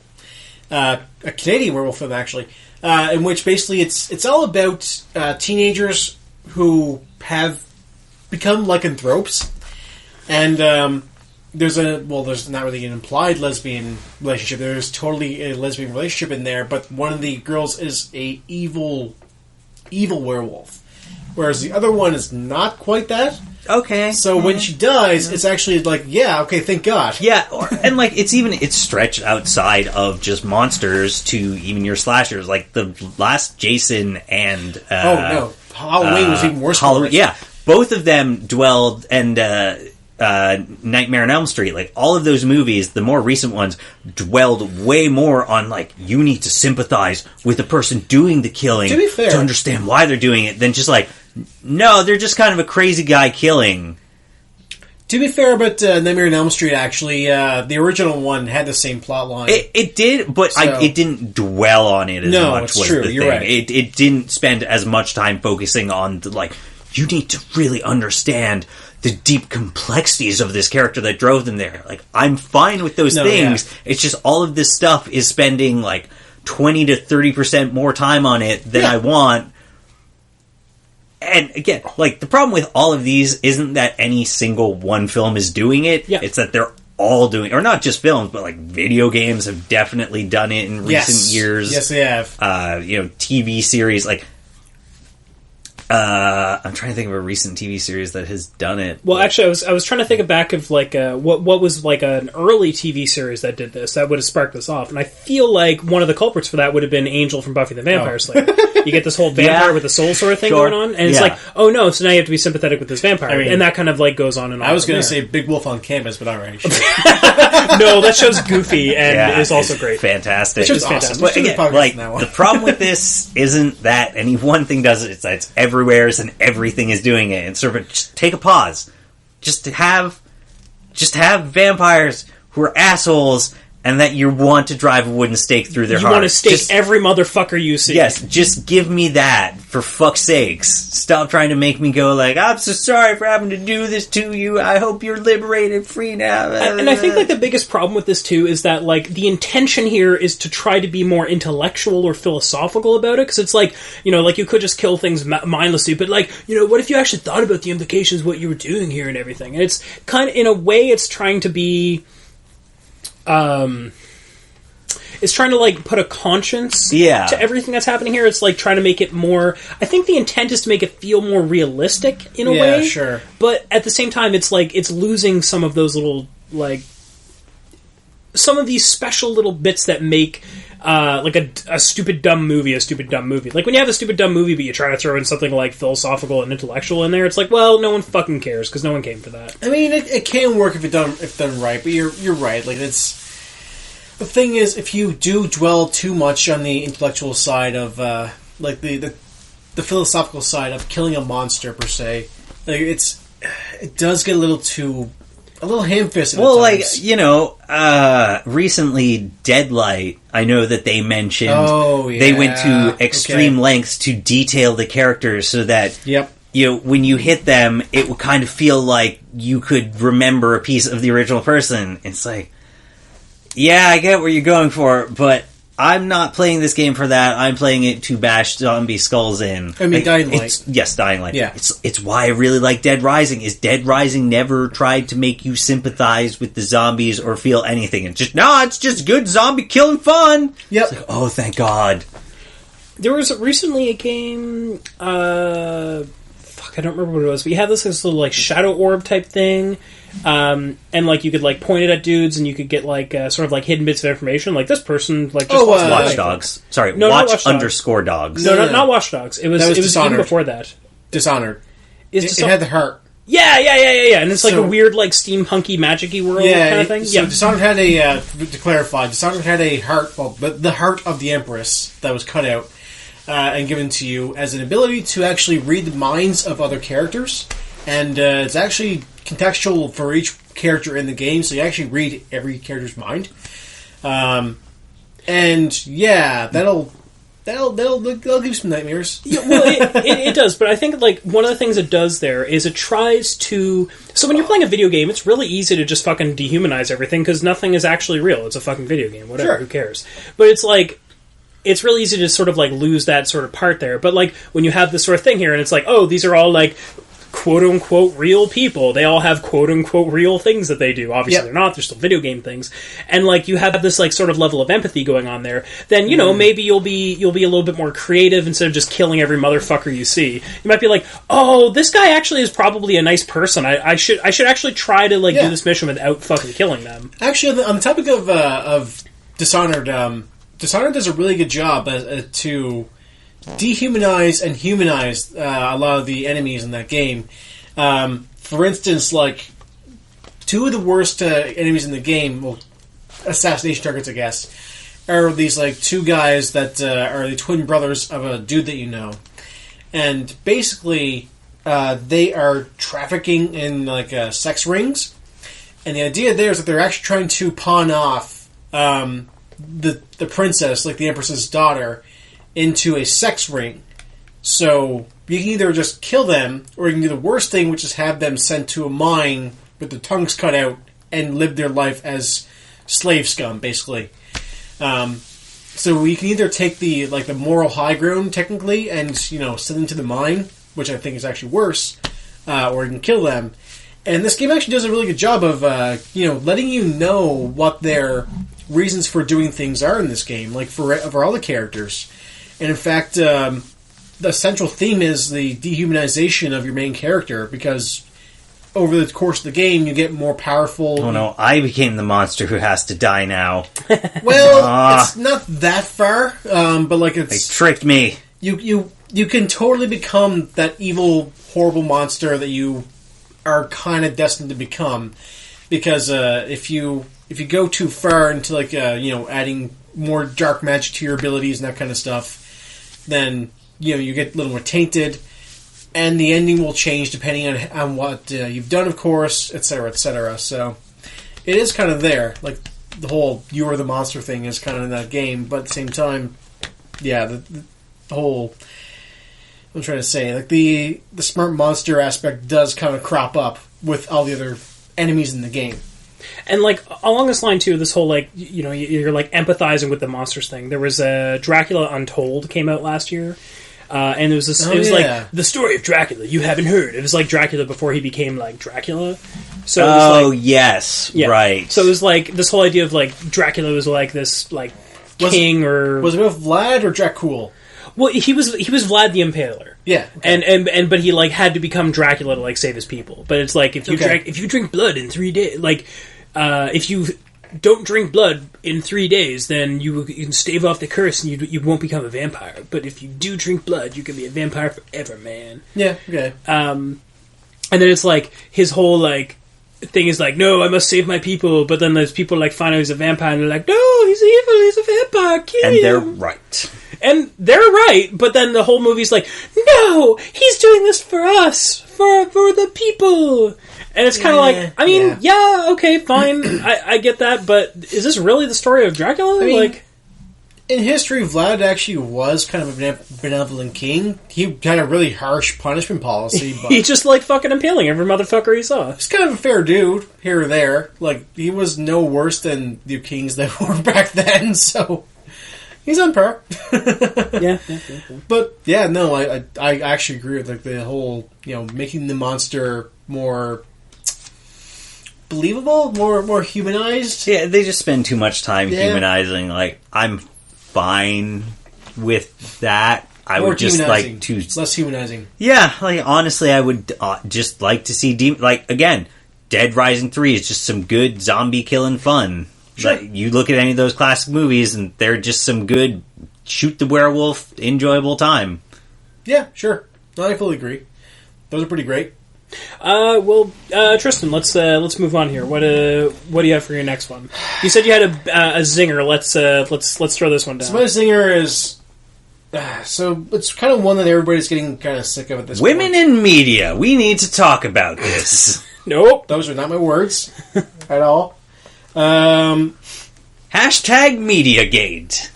Speaker 3: a Canadian werewolf film, actually, in which basically it's all about teenagers who have become lycanthropes, and there's not really an implied lesbian relationship. There's totally a lesbian relationship in there, but one of the girls is a evil werewolf. Whereas the other one is not quite that.
Speaker 2: Okay.
Speaker 3: So when she dies, it's actually like, okay, thank God.
Speaker 2: Yeah, and like it's stretched outside of just monsters to even your slashers. Like the last Jason and
Speaker 3: Halloween was even worse.
Speaker 2: Yeah, both of them dwelled and Nightmare on Elm Street. Like all of those movies, the more recent ones dwelled way more on like you need to sympathize with the person doing the killing
Speaker 3: to be fair,
Speaker 2: to understand why they're doing it, than just like. No, they're just kind of a crazy guy killing.
Speaker 3: To be fair about Nightmare on Elm Street, actually, the original one had the same plot line.
Speaker 2: It did, but it didn't dwell on it as much.
Speaker 3: It's
Speaker 2: was
Speaker 3: true.
Speaker 2: The
Speaker 3: You're
Speaker 2: thing.
Speaker 3: right.
Speaker 2: It didn't spend as much time focusing on you need to really understand the deep complexities of this character that drove them there. Like, I'm fine with those things. Yeah. It's just all of this stuff is spending like 20 to 30% more time on it than I want. And again, like, the problem with all of these isn't that any single one film is doing it. Yeah. It's that they're all doing, or not just films, but like video games have definitely done it in recent years.
Speaker 3: Yes, they have.
Speaker 2: TV series, like, I'm trying to think of a recent TV series that has done it.
Speaker 1: Well, actually, I was trying to think back of like what was like an early TV series that did this that would have sparked this off, and I feel like one of the culprits for that would have been Angel from Buffy the Vampire Slayer. You get this whole vampire with the soul sort of thing going on, and it's like, oh no, so now you have to be sympathetic with this vampire, and that kind of like goes on and on.
Speaker 3: I was going to say Big Wolf on Campus, but alright. Sure.
Speaker 1: No, that show's goofy and is also great.
Speaker 2: Fantastic.
Speaker 1: It's fantastic.
Speaker 2: But again, like the problem with this isn't that any one thing does it; it's that it's everywhere and everything is doing it. And sort of just take a pause, just have vampires who are assholes. And that you want to drive a wooden stake through their heart.
Speaker 1: You want to stake every motherfucker you see.
Speaker 2: Yes, just give me that, for fuck's sakes. Stop trying to make me go like, I'm so sorry for having to do this to you. I hope you're liberated, free now.
Speaker 1: And I think like the biggest problem with this too is that like the intention here is to try to be more intellectual or philosophical about it. Because it's like, you know, like you could just kill things mindlessly. But like, you know, what if you actually thought about the implications of what you were doing here and everything? And it's kind of, in a way, it's trying to be... it's trying to like put a conscience to everything that's happening here. It's like trying to make it more. I think the intent is to make it feel more realistic in a way.
Speaker 3: Yeah, sure.
Speaker 1: But at the same time, it's like it's losing some of those little like some of these special little bits that make like a stupid dumb movie a stupid dumb movie. Like when you have a stupid dumb movie, but you try to throw in something like philosophical and intellectual in there, it's like, well, no one fucking cares because no one came for that.
Speaker 3: I mean, it can work if done right, but you're right. Like it's the thing is, if you do dwell too much on the intellectual side of like the philosophical side of killing a monster per se, like it does get a little ham-fisted.
Speaker 2: Well, like, you know, recently Deadlight, I know that they mentioned they went to extreme lengths to detail the characters so that you know, when you hit them, it would kind of feel like you could remember a piece of the original person. It's like, yeah, I get what you're going for, but I'm not playing this game for that. I'm playing it to bash zombie skulls in.
Speaker 3: I mean, like, Dying Light.
Speaker 2: Yes, Dying Light.
Speaker 3: Yeah.
Speaker 2: It's why I really like Dead Rising, is Dead Rising never tried to make you sympathize with the zombies or feel anything. It's just good zombie killing fun.
Speaker 3: Yep.
Speaker 2: It's like, oh, thank God.
Speaker 1: There was recently a game, I don't remember what it was, but you had this little, like, shadow orb type thing, and, like, you could, like, point it at dudes, and you could get, like, sort of, like, hidden bits of information, like, this person, like, just...
Speaker 2: Watch Dogs. Sorry,
Speaker 1: no,
Speaker 2: Watch _ Dogs.
Speaker 1: No, not Watch Dogs. It was even before that.
Speaker 3: Dishonored. It had the heart.
Speaker 1: Yeah, and it's, like, a weird, like, steampunky, magic-y world kind of thing.
Speaker 3: So Dishonored had to clarify, Dishonored had a heart, well, the heart of the Empress that was cut out, and given to you as an ability to actually read the minds of other characters. And it's actually contextual for each character in the game, so you actually read every character's mind. And yeah, that'll give you some nightmares.
Speaker 1: Yeah, well, it does, but I think like one of the things it does there is it tries to. So when you're playing a video game, it's really easy to just fucking dehumanize everything because nothing is actually real. It's a fucking video game, whatever.
Speaker 3: Sure.
Speaker 1: Who cares? But it's like. It's really easy to sort of like lose that sort of part there. But like when you have this sort of thing here and it's like, oh, these are all like quote unquote real people. They all have quote unquote real things that they do. Obviously they're not, they're still video game things. And like you have this like sort of level of empathy going on there, then you know, maybe you'll be a little bit more creative instead of just killing every motherfucker you see. You might be like, oh, this guy actually is probably a nice person. I should actually try to like do this mission without fucking killing them.
Speaker 3: Actually on the topic of Dishonored, Dishonored does a really good job to dehumanize and humanize a lot of the enemies in that game. For instance, like, two of the worst enemies in the game, well, assassination targets, I guess, are these, like, two guys that are the twin brothers of a dude that you know. And basically, they are trafficking in, like, sex rings. And the idea there is that they're actually trying to pawn off the princess, like the Empress's daughter, into a sex ring. So you can either just kill them, or you can do the worst thing, which is have them sent to a mine with their tongues cut out and live their life as slave scum, basically. So you can either take the moral high ground, technically, and send them to the mine, which I think is actually worse, or you can kill them. And this game actually does a really good job of letting you know what their reasons for doing things are in this game, like for all the characters. And in fact, the central theme is the dehumanization of your main character, because over the course of the game, you get more powerful.
Speaker 2: Oh no, I became the monster who has to die now.
Speaker 3: Well, it's not that far, but like
Speaker 2: They
Speaker 3: it's
Speaker 2: tricked me.
Speaker 3: you can totally become that evil, horrible monster that you are kind of destined to become, because if you go too far into like adding more dark magic to your abilities and that kind of stuff, then you get a little more tainted. And the ending will change depending on what you've done, of course, etc., etc. So it is kind of there. Like, the whole you are the monster thing is kind of in that game. But at the same time, yeah, the whole... I'm trying to say, like, the smart monster aspect does kind of crop up with all the other enemies in the game.
Speaker 1: And, like, along this line, too, this whole, like, you're, like, empathizing with the monsters thing. There was Dracula Untold came out last year. And it was this. It was like the story of Dracula. You haven't heard. It was like Dracula before he became like Dracula. So it was like,
Speaker 2: yes,
Speaker 1: yeah.
Speaker 2: Right.
Speaker 1: So it was like this whole idea of like Dracula was like this like king
Speaker 3: was it with Vlad or Dracul?
Speaker 1: Well, he was Vlad the Impaler.
Speaker 3: Yeah, okay.
Speaker 1: and but he like had to become Dracula to like save his people. But it's like if you drink blood in 3 days, like if you don't drink blood in 3 days, then you can stave off the curse and you won't become a vampire. But if you do drink blood, you can be a vampire forever, man.
Speaker 3: Yeah, okay.
Speaker 1: And then it's like, his whole, like, thing is like, no, I must save my people. But then there's people, like, find out he's a vampire and they're like, no, he's evil, he's a vampire, kill him.
Speaker 2: And they're right.
Speaker 1: And they're right, but then the whole movie's like, no, he's doing this for us, for the people. And it's kind of like, I mean, yeah, okay, fine, I get that, but is this really the story of Dracula?
Speaker 3: I mean,
Speaker 1: like,
Speaker 3: in history, Vlad actually was kind of a benevolent king. He had a really harsh punishment policy, but
Speaker 1: he just like fucking impaling every motherfucker he saw.
Speaker 3: he's kind of a fair dude here or there. Like, he was no worse than the kings that were back then, so he's on par.
Speaker 1: Yeah.
Speaker 3: But yeah, no, I actually agree with like the whole making the monster more believable, more humanized.
Speaker 2: Yeah, they just spend too much time humanizing. Like, I'm fine with that. I would just like to
Speaker 3: less humanizing.
Speaker 2: Yeah, like honestly, I would just like to see like again, Dead Rising 3 is just some good zombie killing fun.
Speaker 3: Sure.
Speaker 2: Like, you look at any of those classic movies, and they're just some good shoot the werewolf, enjoyable time.
Speaker 3: Yeah, sure. No, I fully agree. Those are pretty great.
Speaker 1: Tristan, let's move on here. What do you have for your next one? You said you had a zinger. Let's throw this one down.
Speaker 3: So my zinger is so it's kind of one that everybody's getting kind of sick of at this
Speaker 2: Women
Speaker 3: point.
Speaker 2: in media. We need to talk about this.
Speaker 1: Nope,
Speaker 3: those are not my words at all.
Speaker 2: Hashtag Mediagate.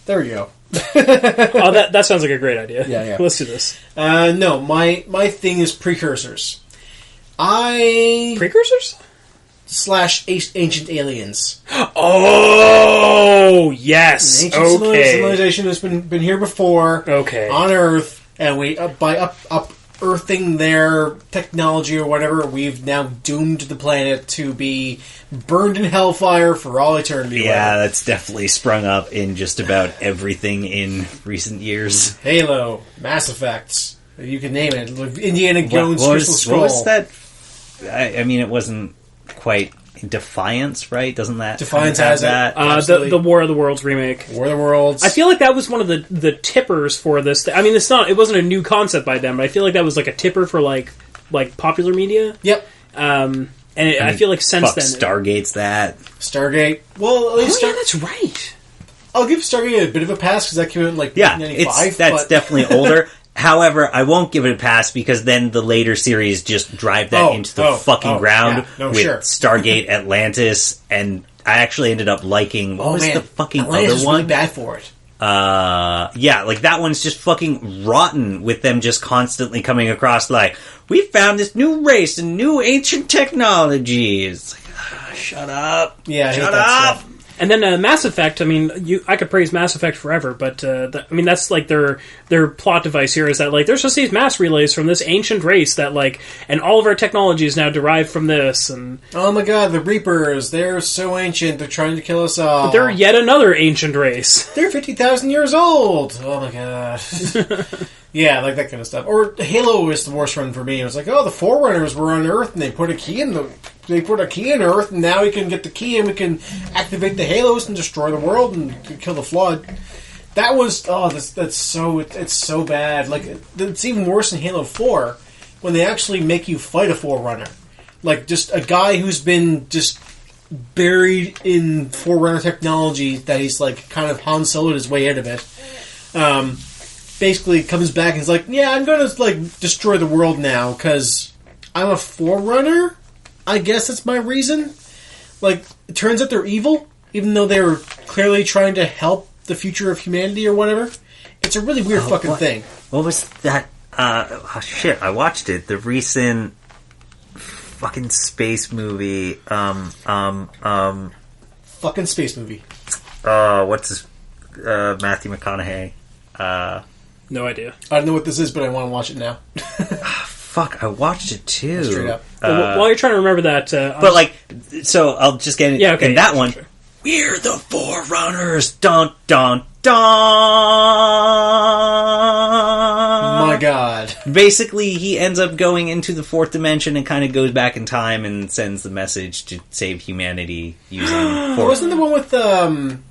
Speaker 3: There we go.
Speaker 1: Oh, that sounds like a great idea.
Speaker 3: Yeah.
Speaker 1: Let's do this.
Speaker 3: No, my thing is precursors.
Speaker 1: Precursors?
Speaker 3: / ancient aliens.
Speaker 1: Oh, yes.
Speaker 3: Ancient civilization has been here before.
Speaker 1: Okay.
Speaker 3: On Earth, and we by unearthing their technology or whatever, we've now doomed the planet to be burned in hellfire for all eternity.
Speaker 2: Yeah, that's definitely sprung up in just about everything in recent years.
Speaker 3: Halo, Mass Effect, you can name it. Indiana Jones, Crystal Skull.
Speaker 2: What was that? I mean, it wasn't quite Defiance, right? Doesn't that
Speaker 3: Defiance
Speaker 2: has
Speaker 3: that?
Speaker 1: The War of the Worlds remake.
Speaker 3: War of the Worlds.
Speaker 1: I feel like that was one of the tippers for this. I mean, it wasn't a new concept by them, but I feel like that was like a tipper for like popular media.
Speaker 3: Yep.
Speaker 1: I feel like since then,
Speaker 2: Stargate's that.
Speaker 3: Stargate. Well, at least
Speaker 1: yeah, that's right.
Speaker 3: I'll give Stargate a bit of a pass because that came out in like 1995.
Speaker 2: That's definitely older. However, I won't give it a pass because then the later series just drive that into the fucking ground with Stargate Atlantis, and I actually ended up liking the fucking
Speaker 3: Atlantis
Speaker 2: other one?
Speaker 3: Really bad for it.
Speaker 2: Yeah, like that one's just fucking rotten with them just constantly coming across like, we found this new race and new ancient technology. It's like, shut up.
Speaker 3: Yeah,
Speaker 2: shut up.
Speaker 3: Stuff.
Speaker 1: And then Mass Effect, I mean, I could praise Mass Effect forever, but I mean, that's like their plot device here is that like there's just these mass relays from this ancient race that like, and all of our technology is now derived from this. And
Speaker 3: oh my god, the Reapers, they're so ancient, they're trying to kill us all.
Speaker 1: They're yet another ancient race.
Speaker 3: They're 50,000 years old. Oh my god. Yeah, like that kind of stuff. Or Halo was the worst one for me. It was like, oh, the Forerunners were on Earth, and they put a key in Earth, and now we can get the key, and we can activate the Halos and destroy the world and kill the Flood. That was it's so bad. Like it's even worse in Halo 4 when they actually make you fight a Forerunner, like just a guy who's been just buried in Forerunner technology that he's like kind of Han Solo'd his way out of it. Basically comes back and is like, yeah, I'm going to like destroy the world now because I'm a Forerunner. I guess that's my reason. Like, it turns out they're evil, even though they were clearly trying to help the future of humanity or whatever. It's a really weird fucking thing.
Speaker 2: What was that? Shit, I watched it. The recent fucking space movie.
Speaker 3: Fucking space movie.
Speaker 2: What's his? Matthew McConaughey.
Speaker 1: No idea.
Speaker 3: I don't know what this is, but I want to watch it now.
Speaker 2: Fuck, I watched it too.
Speaker 3: Straight up.
Speaker 1: While you're trying to remember that...
Speaker 2: but like, so I'll just get in, in that one.
Speaker 1: Sure.
Speaker 2: We're the Forerunners! Dun, dun, dun!
Speaker 3: My God.
Speaker 2: Basically, he ends up going into the fourth dimension and kind of goes back in time and sends the message to save humanity using force.
Speaker 3: Wasn't the one with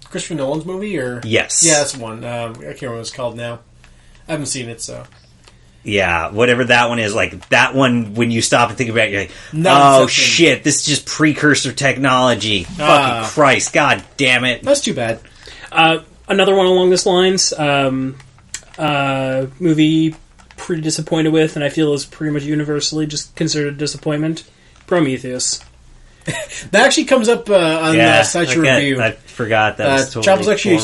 Speaker 3: Christopher Nolan's movie? Or
Speaker 2: Yes.
Speaker 3: Yeah, that's one. I can't remember what it's called now. I haven't seen it, so...
Speaker 2: Yeah, whatever that one is, like, that one, when you stop and think about it, you're like,
Speaker 3: No,
Speaker 2: oh shit, this is just precursor technology. Fucking Christ, god damn it.
Speaker 3: That's too bad.
Speaker 1: Another one along this lines, movie pretty disappointed with, and I feel is pretty much universally just considered a disappointment. Prometheus.
Speaker 3: That actually comes up on the Sideshow Review.
Speaker 2: I forgot that was totally
Speaker 3: Chop was actually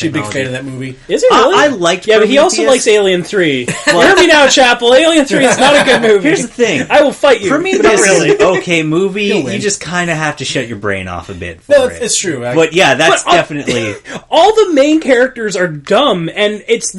Speaker 3: a big fan of that movie.
Speaker 1: Is he really?
Speaker 2: I liked
Speaker 1: Yeah,
Speaker 2: Prometheus.
Speaker 1: but he also likes Alien 3. Hear me now, Chapel. Alien 3 is not a good movie.
Speaker 2: Here's the thing.
Speaker 1: I will fight you.
Speaker 2: Prometheus
Speaker 1: really.
Speaker 2: is an okay movie.
Speaker 3: He'll win.
Speaker 2: You just kind of have to shut your brain off a bit for
Speaker 3: No,
Speaker 2: it.
Speaker 3: it's true.
Speaker 2: But yeah, that's definitely...
Speaker 1: All the main characters are dumb, and it's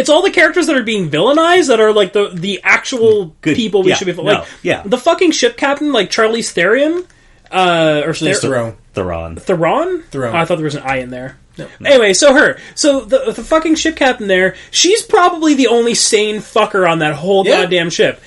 Speaker 1: all the characters that are being villainized that are like the actual
Speaker 2: Good.
Speaker 1: people we should be... Like, the fucking ship captain, like Charlize Theron... or
Speaker 3: Theron.
Speaker 2: Theron.
Speaker 1: Theron?
Speaker 3: Theron.
Speaker 1: Oh, I thought there was an I in there.
Speaker 3: No.
Speaker 1: Anyway, so her. So the fucking ship captain there, she's probably the only sane fucker on that whole goddamn ship.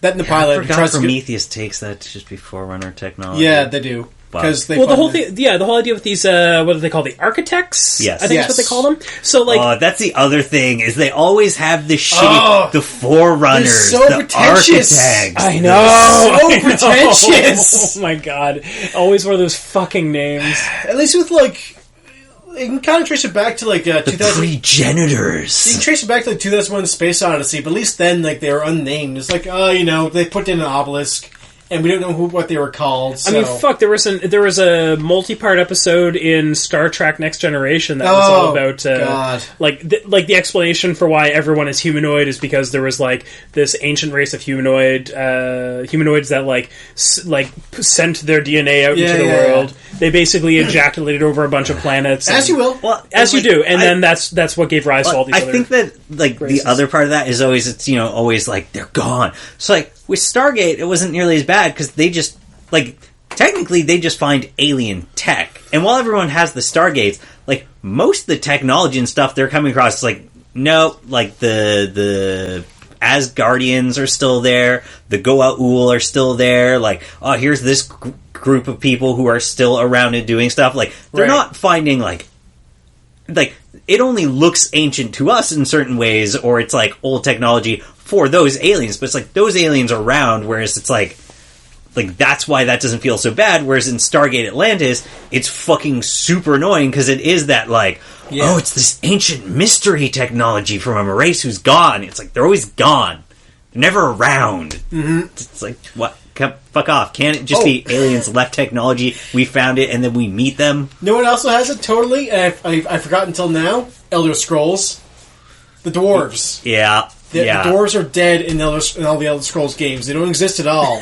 Speaker 3: That in the pilot.
Speaker 2: I forgot Prometheus takes that to just be Forerunner technology.
Speaker 3: Yeah, they do. Because
Speaker 1: the whole thing, the whole idea with these, what do they call the architects?
Speaker 2: Yes,
Speaker 1: I think that's what they call them. So like,
Speaker 2: that's the other thing is they always have the shitty, the Forerunners,
Speaker 3: so
Speaker 2: the
Speaker 3: pretentious.
Speaker 2: architects.
Speaker 1: I know,
Speaker 3: so pretentious.
Speaker 1: Oh my god, always one of those fucking names.
Speaker 3: At least with like, you can kind of trace it back to like 2000.
Speaker 2: Three janitors.
Speaker 3: You can trace it back to like 2001: Space Odyssey, but at least then like they were unnamed. It's like, they put in an obelisk. And we don't know what they were called. So.
Speaker 1: I mean, fuck. There was a multi-part episode in Star Trek: Next Generation that was all about like the explanation for why everyone is humanoid is because there was like this ancient race of humanoids that like sent their DNA out into the world. They basically ejaculated over a bunch of planets,
Speaker 3: as you will,
Speaker 1: as you do, and then that's what gave rise to all these.
Speaker 2: I think that like races. The other part of that is always always like they're gone. So like with Stargate, it wasn't nearly as bad because they just technically they just find alien tech, and while everyone has the Stargates, like most of the technology and stuff they're coming across is like no, like the Asgardians are still there, the Goa'uld are still there. Like here's this group of people who are still around and doing stuff. Like they're not finding like it only looks ancient to us in certain ways, or it's like old technology for those aliens, but it's like those aliens are around, whereas it's like that's why that doesn't feel so bad, whereas in Stargate Atlantis, it's fucking super annoying because it is that it's this ancient mystery technology from a race who's gone. It's like they're always gone. They're never around. Mm-hmm. It's like, what? Fuck off. Can't it just be aliens left technology, we found it, and then we meet them?
Speaker 3: No one else has it, totally, and I forgot until now, Elder Scrolls. The dwarves.
Speaker 2: Yeah.
Speaker 3: The dwarves are dead in all the Elder Scrolls games. They don't exist at all.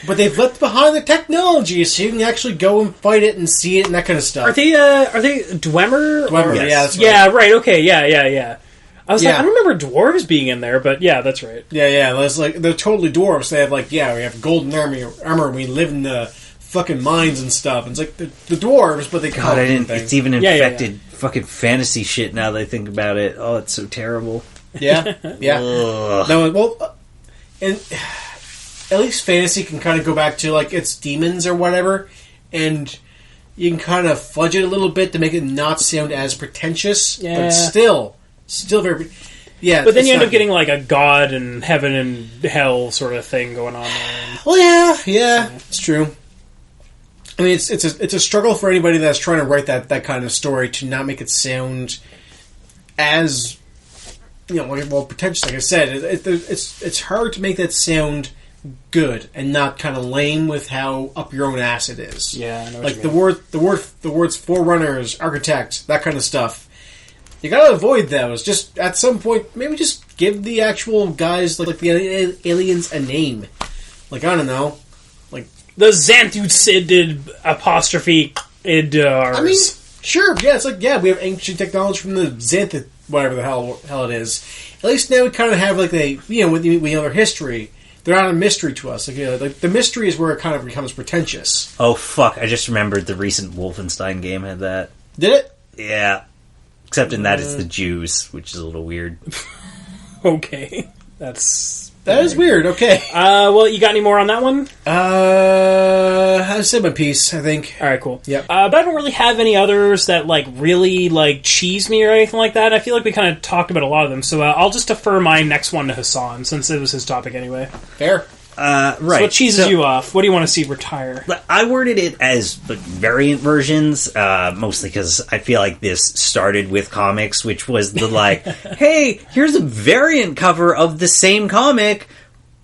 Speaker 3: But they've left behind the technology, so you can actually go and fight it and see it and that kind of stuff.
Speaker 1: Are they Dwemer?
Speaker 3: Dwemer,
Speaker 1: yes.
Speaker 3: yeah, that's right.
Speaker 1: Yeah, right, okay, yeah. I was like, I don't remember dwarves being in there, but yeah, that's right.
Speaker 3: Yeah, it's like, they're totally dwarves. They have we have golden armor, we live in the fucking mines and stuff. And it's like, the dwarves, but they call it
Speaker 2: it's even infected fucking fantasy shit now that I think about it. Oh, it's so terrible.
Speaker 3: Yeah.
Speaker 2: Ugh.
Speaker 3: No, well, and at least fantasy can kind of go back to like its demons or whatever, and you can kind of fudge it a little bit to make it not sound as pretentious, but still very. Yeah,
Speaker 1: but then you end up getting like a god and heaven and hell sort of thing going on there.
Speaker 3: Well, yeah, it's true. I mean, it's a struggle for anybody that's trying to write that kind of story to not make it sound as pretentious. Like I said, it's hard to make that sound good and not kind of lame with how up your own ass it is.
Speaker 1: Yeah, I know
Speaker 3: like the words forerunners, architect, that kind of stuff. You gotta avoid those. Just at some point, maybe just give the actual guys like the aliens a name. Like, I don't know, like
Speaker 1: the Xanthucidid apostrophe idars.
Speaker 3: I mean, sure, yeah. It's like, yeah, we have ancient technology from the Xanth, whatever the hell it is. At least now we kind of have like we know their history. They're not a mystery to us. Like the mystery is where it kind of becomes pretentious.
Speaker 2: Oh fuck! I just remembered the recent Wolfenstein game had that.
Speaker 3: Did it?
Speaker 2: Yeah. Except in that it's the Jews, which is a little weird.
Speaker 1: Okay. That
Speaker 3: is weird, okay.
Speaker 1: Well, you got any more on that one?
Speaker 3: I said my piece, I think.
Speaker 1: Alright, cool.
Speaker 3: Yep.
Speaker 1: But I don't really have any others that, like, really, like, cheese me or anything like that. I feel like we kind of talked about a lot of them, so I'll just defer my next one to Hassan, since it was his topic anyway.
Speaker 3: Fair.
Speaker 2: Right.
Speaker 1: So what cheeses you off? What do you want to see retire?
Speaker 2: I worded it as variant versions, mostly because I feel like this started with comics, which was the like, hey, here's a variant cover of the same comic,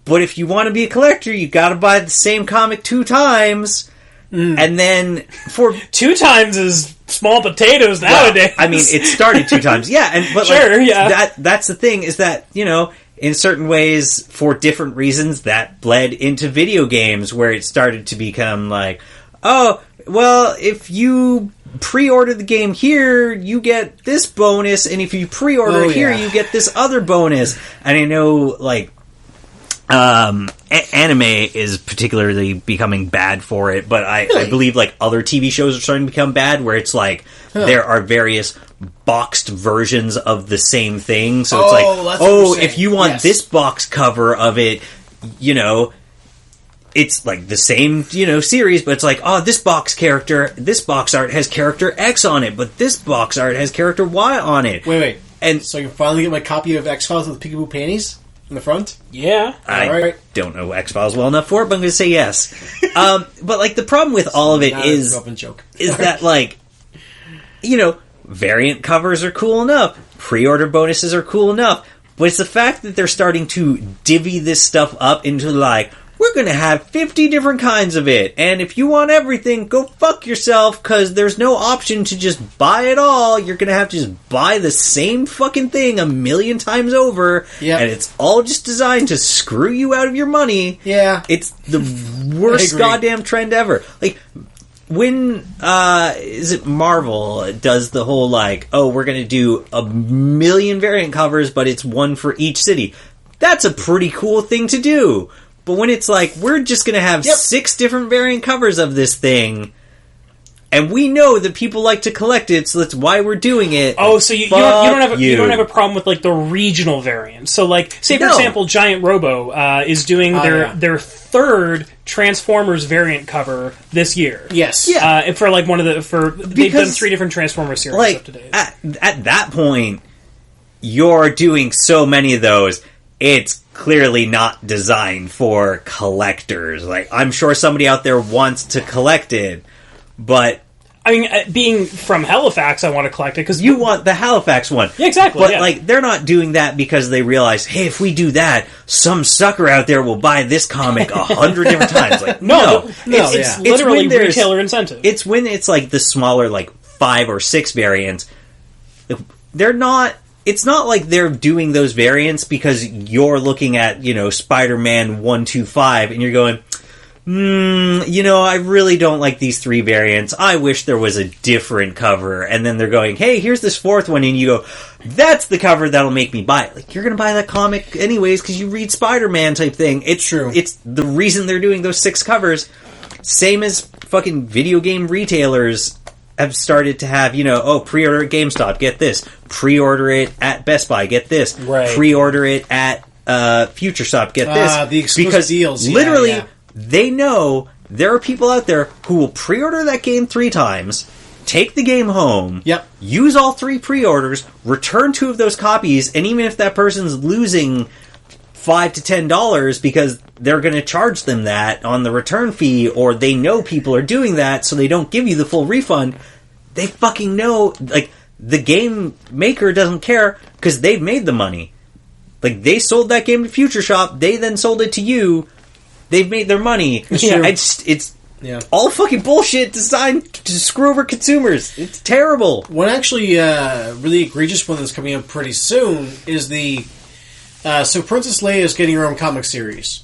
Speaker 2: but if you want to be a collector, you gotta buy the same comic 2 times. And then for
Speaker 1: 2 times is small potatoes nowadays.
Speaker 2: I mean, it started 2 times. Yeah, but
Speaker 1: sure, yeah.
Speaker 2: That's the thing, is that, in certain ways, for different reasons, that bled into video games, where it started to become like, oh, well, if you pre-order the game here, you get this bonus, and if you pre-order it here, you get this other bonus. And I know, like, anime is particularly becoming bad for it, but I believe, like, other TV shows are starting to become bad, where it's like, there are various boxed versions of the same thing. So it's like, if you want this box cover of it, it's like the same, series, but it's like, this box art has character X on it, but this box art has character Y on it.
Speaker 3: Wait. And so you can finally get my copy of X-Files with Peekaboo panties in the front?
Speaker 1: Yeah.
Speaker 2: I don't know X-Files well enough for it, but I'm going to say yes. But, like, the problem with all of it is that, like, variant covers are cool enough. Pre-order bonuses are cool enough. But it's the fact that they're starting to divvy this stuff up into, like, we're going to have 50 different kinds of it. And if you want everything, go fuck yourself, because there's no option to just buy it all. You're going to have to just buy the same fucking thing 1,000,000 times over.
Speaker 3: Yep.
Speaker 2: And it's all just designed to screw you out of your money.
Speaker 3: Yeah.
Speaker 2: It's the worst goddamn trend ever. Like, when, is it Marvel does the whole, like, we're going to do 1,000,000 variant covers, but it's one for each city. That's a pretty cool thing to do. But when it's like, we're just going to have 6 different variant covers of this thing, and we know that people like to collect it, so that's why we're doing it.
Speaker 1: Oh, so you don't have a problem with, like, the regional variants. So, like, say for example, Giant Robo is doing their 3rd Transformers variant cover this year.
Speaker 3: Yes.
Speaker 1: Yeah. For like they've done 3 different Transformers series up to date.
Speaker 2: At that point, you're doing so many of those. It's clearly not designed for collectors. Like, I'm sure somebody out there wants to collect it, but
Speaker 1: I mean, being from Halifax, I want to collect it because
Speaker 2: you want the Halifax one.
Speaker 1: Yeah, exactly.
Speaker 2: But like, they're not doing that because they realize, hey, if we do that, some sucker out there will buy this comic 100 different times. Like, no,
Speaker 1: it's literally retailer incentive.
Speaker 2: It's when it's like the smaller, like 5 or 6 variants. They're not. It's not like they're doing those variants because you're looking at, Spider-Man 125 and you're going, I really don't like these 3 variants. I wish there was a different cover. And then they're going, hey, here's this 4th one. And you go, that's the cover that'll make me buy it. Like, you're going to buy that comic anyways because you read Spider-Man type thing. It's
Speaker 3: true.
Speaker 2: It's the reason they're doing those 6 covers. Same as fucking video game retailers. have started to have, pre-order at GameStop, get this. Pre-order it at Best Buy, get this.
Speaker 1: Right.
Speaker 2: Pre-order it at Future Shop, get this.
Speaker 3: The exclusive
Speaker 2: because
Speaker 3: deals.
Speaker 2: literally, they know there are people out there who will pre-order that game 3 times, take the game home, use all 3 pre-orders, return 2 of those copies, and even if that person's losing $5 to $10 because they're going to charge them that on the return fee, or they know people are doing that, so they don't give you the full refund, they fucking know, like, the game maker doesn't care because they've made the money. Like, they sold that game to Future Shop, they then sold it to you, they've made their money. It's all fucking bullshit designed to screw over consumers. It's terrible.
Speaker 3: One actually really egregious one that's coming up pretty soon is the... so Princess Leia is getting her own comic series.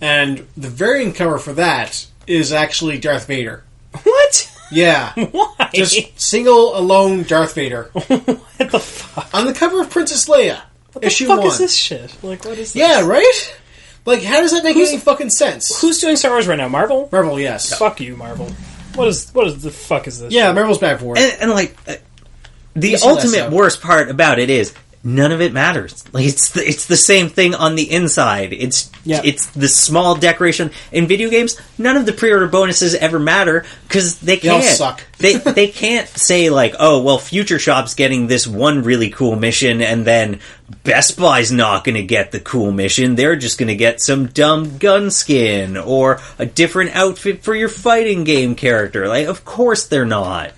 Speaker 3: And the variant cover for that is actually Darth Vader.
Speaker 1: What?
Speaker 3: Yeah.
Speaker 1: Why?
Speaker 3: Just single, alone Darth Vader.
Speaker 1: What the fuck?
Speaker 3: On the cover of Princess Leia.
Speaker 1: What the
Speaker 3: issue
Speaker 1: fuck
Speaker 3: 1.
Speaker 1: is this shit? Like, what is this?
Speaker 3: Yeah, right? Like, how does that make any fucking sense?
Speaker 1: Who's doing Star Wars right now? Marvel?
Speaker 3: Marvel, yes.
Speaker 1: Fuck you, Marvel. What is the fuck is this?
Speaker 3: Yeah, Marvel's back for it.
Speaker 2: And the ultimate worst part about it is none of it matters. Like, it's the same thing on the inside. It's the small decoration. In video games, none of the pre-order bonuses ever matter because they can't.
Speaker 3: They all suck.
Speaker 2: they can't say, like, oh, well, Future Shop's getting this one really cool mission and then Best Buy's not going to get the cool mission. They're just going to get some dumb gun skin or a different outfit for your fighting game character. Like, of course they're not.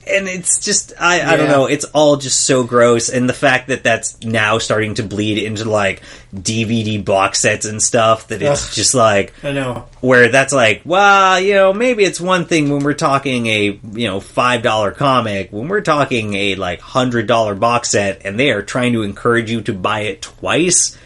Speaker 2: And it's just, I don't know, it's all just so gross, and the fact that that's now starting to bleed into, like, DVD box sets and stuff, that it's just like...
Speaker 3: I know.
Speaker 2: Where that's like, well, maybe it's one thing when we're talking a, $5 comic, when we're talking a, like, $100 box set, and they are trying to encourage you to buy it twice,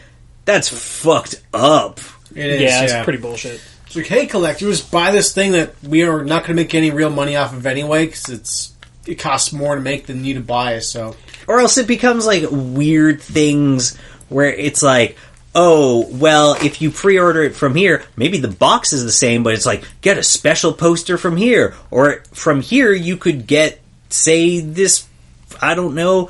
Speaker 2: that's fucked up.
Speaker 3: It is,
Speaker 1: yeah, it's pretty bullshit.
Speaker 3: It's like, hey, collectors, buy this thing that we are not going to make any real money off of anyway, because it costs more to make than you to buy, so...
Speaker 2: Or else it becomes, like, weird things where it's like, oh, well, if you pre-order it from here, maybe the box is the same, but it's like, get a special poster from here. Or from here, you could get, say, this, I don't know,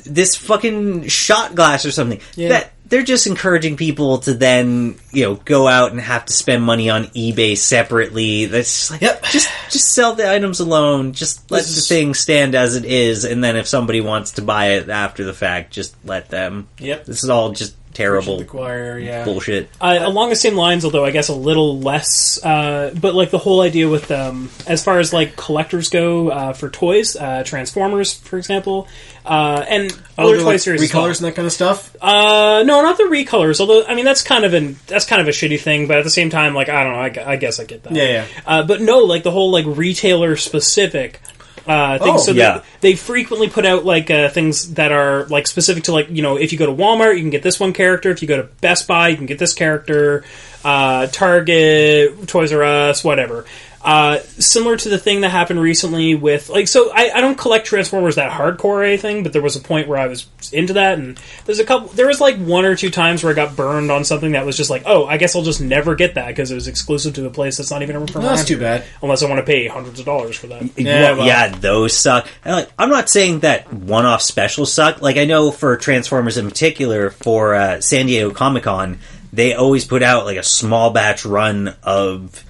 Speaker 2: this fucking shot glass or something.
Speaker 3: Yeah.
Speaker 2: That they're just encouraging people to then, go out and have to spend money on eBay separately. That's just like, just sell the items alone. Just let the thing stand as it is, and then if somebody wants to buy it after the fact, just let them.
Speaker 3: Yep.
Speaker 2: This is all just terrible
Speaker 3: The choir,
Speaker 2: bullshit.
Speaker 1: Along the same lines, although I guess a little less, but like the whole idea with as far as like collectors go for toys, Transformers, for example, and other toy series,
Speaker 3: recolors and that kind of stuff.
Speaker 1: No, not the recolors. Although I mean that's kind of a shitty thing, but at the same time, like I don't know, I guess I get that.
Speaker 3: Yeah.
Speaker 1: But no, like the whole like retailer specific. Things. They frequently put out like things that are like specific to like if you go to Walmart you can get this one character, if you go to Best Buy you can get this character, Target, Toys R Us, whatever. Similar to the thing that happened recently with I don't collect Transformers that hardcore or anything, but there was a point where I was into that, and there was like 1 or 2 times where I got burned on something that was just like, oh, I guess I'll just never get that because it was exclusive to a place that's not even from around
Speaker 3: That's too
Speaker 1: here,
Speaker 3: bad.
Speaker 1: unless I want to pay hundreds of dollars for that.
Speaker 2: Yeah, those suck. And, I'm not saying that one-off specials suck. Like, I know for Transformers in particular, for San Diego Comic-Con, they always put out like a small batch run of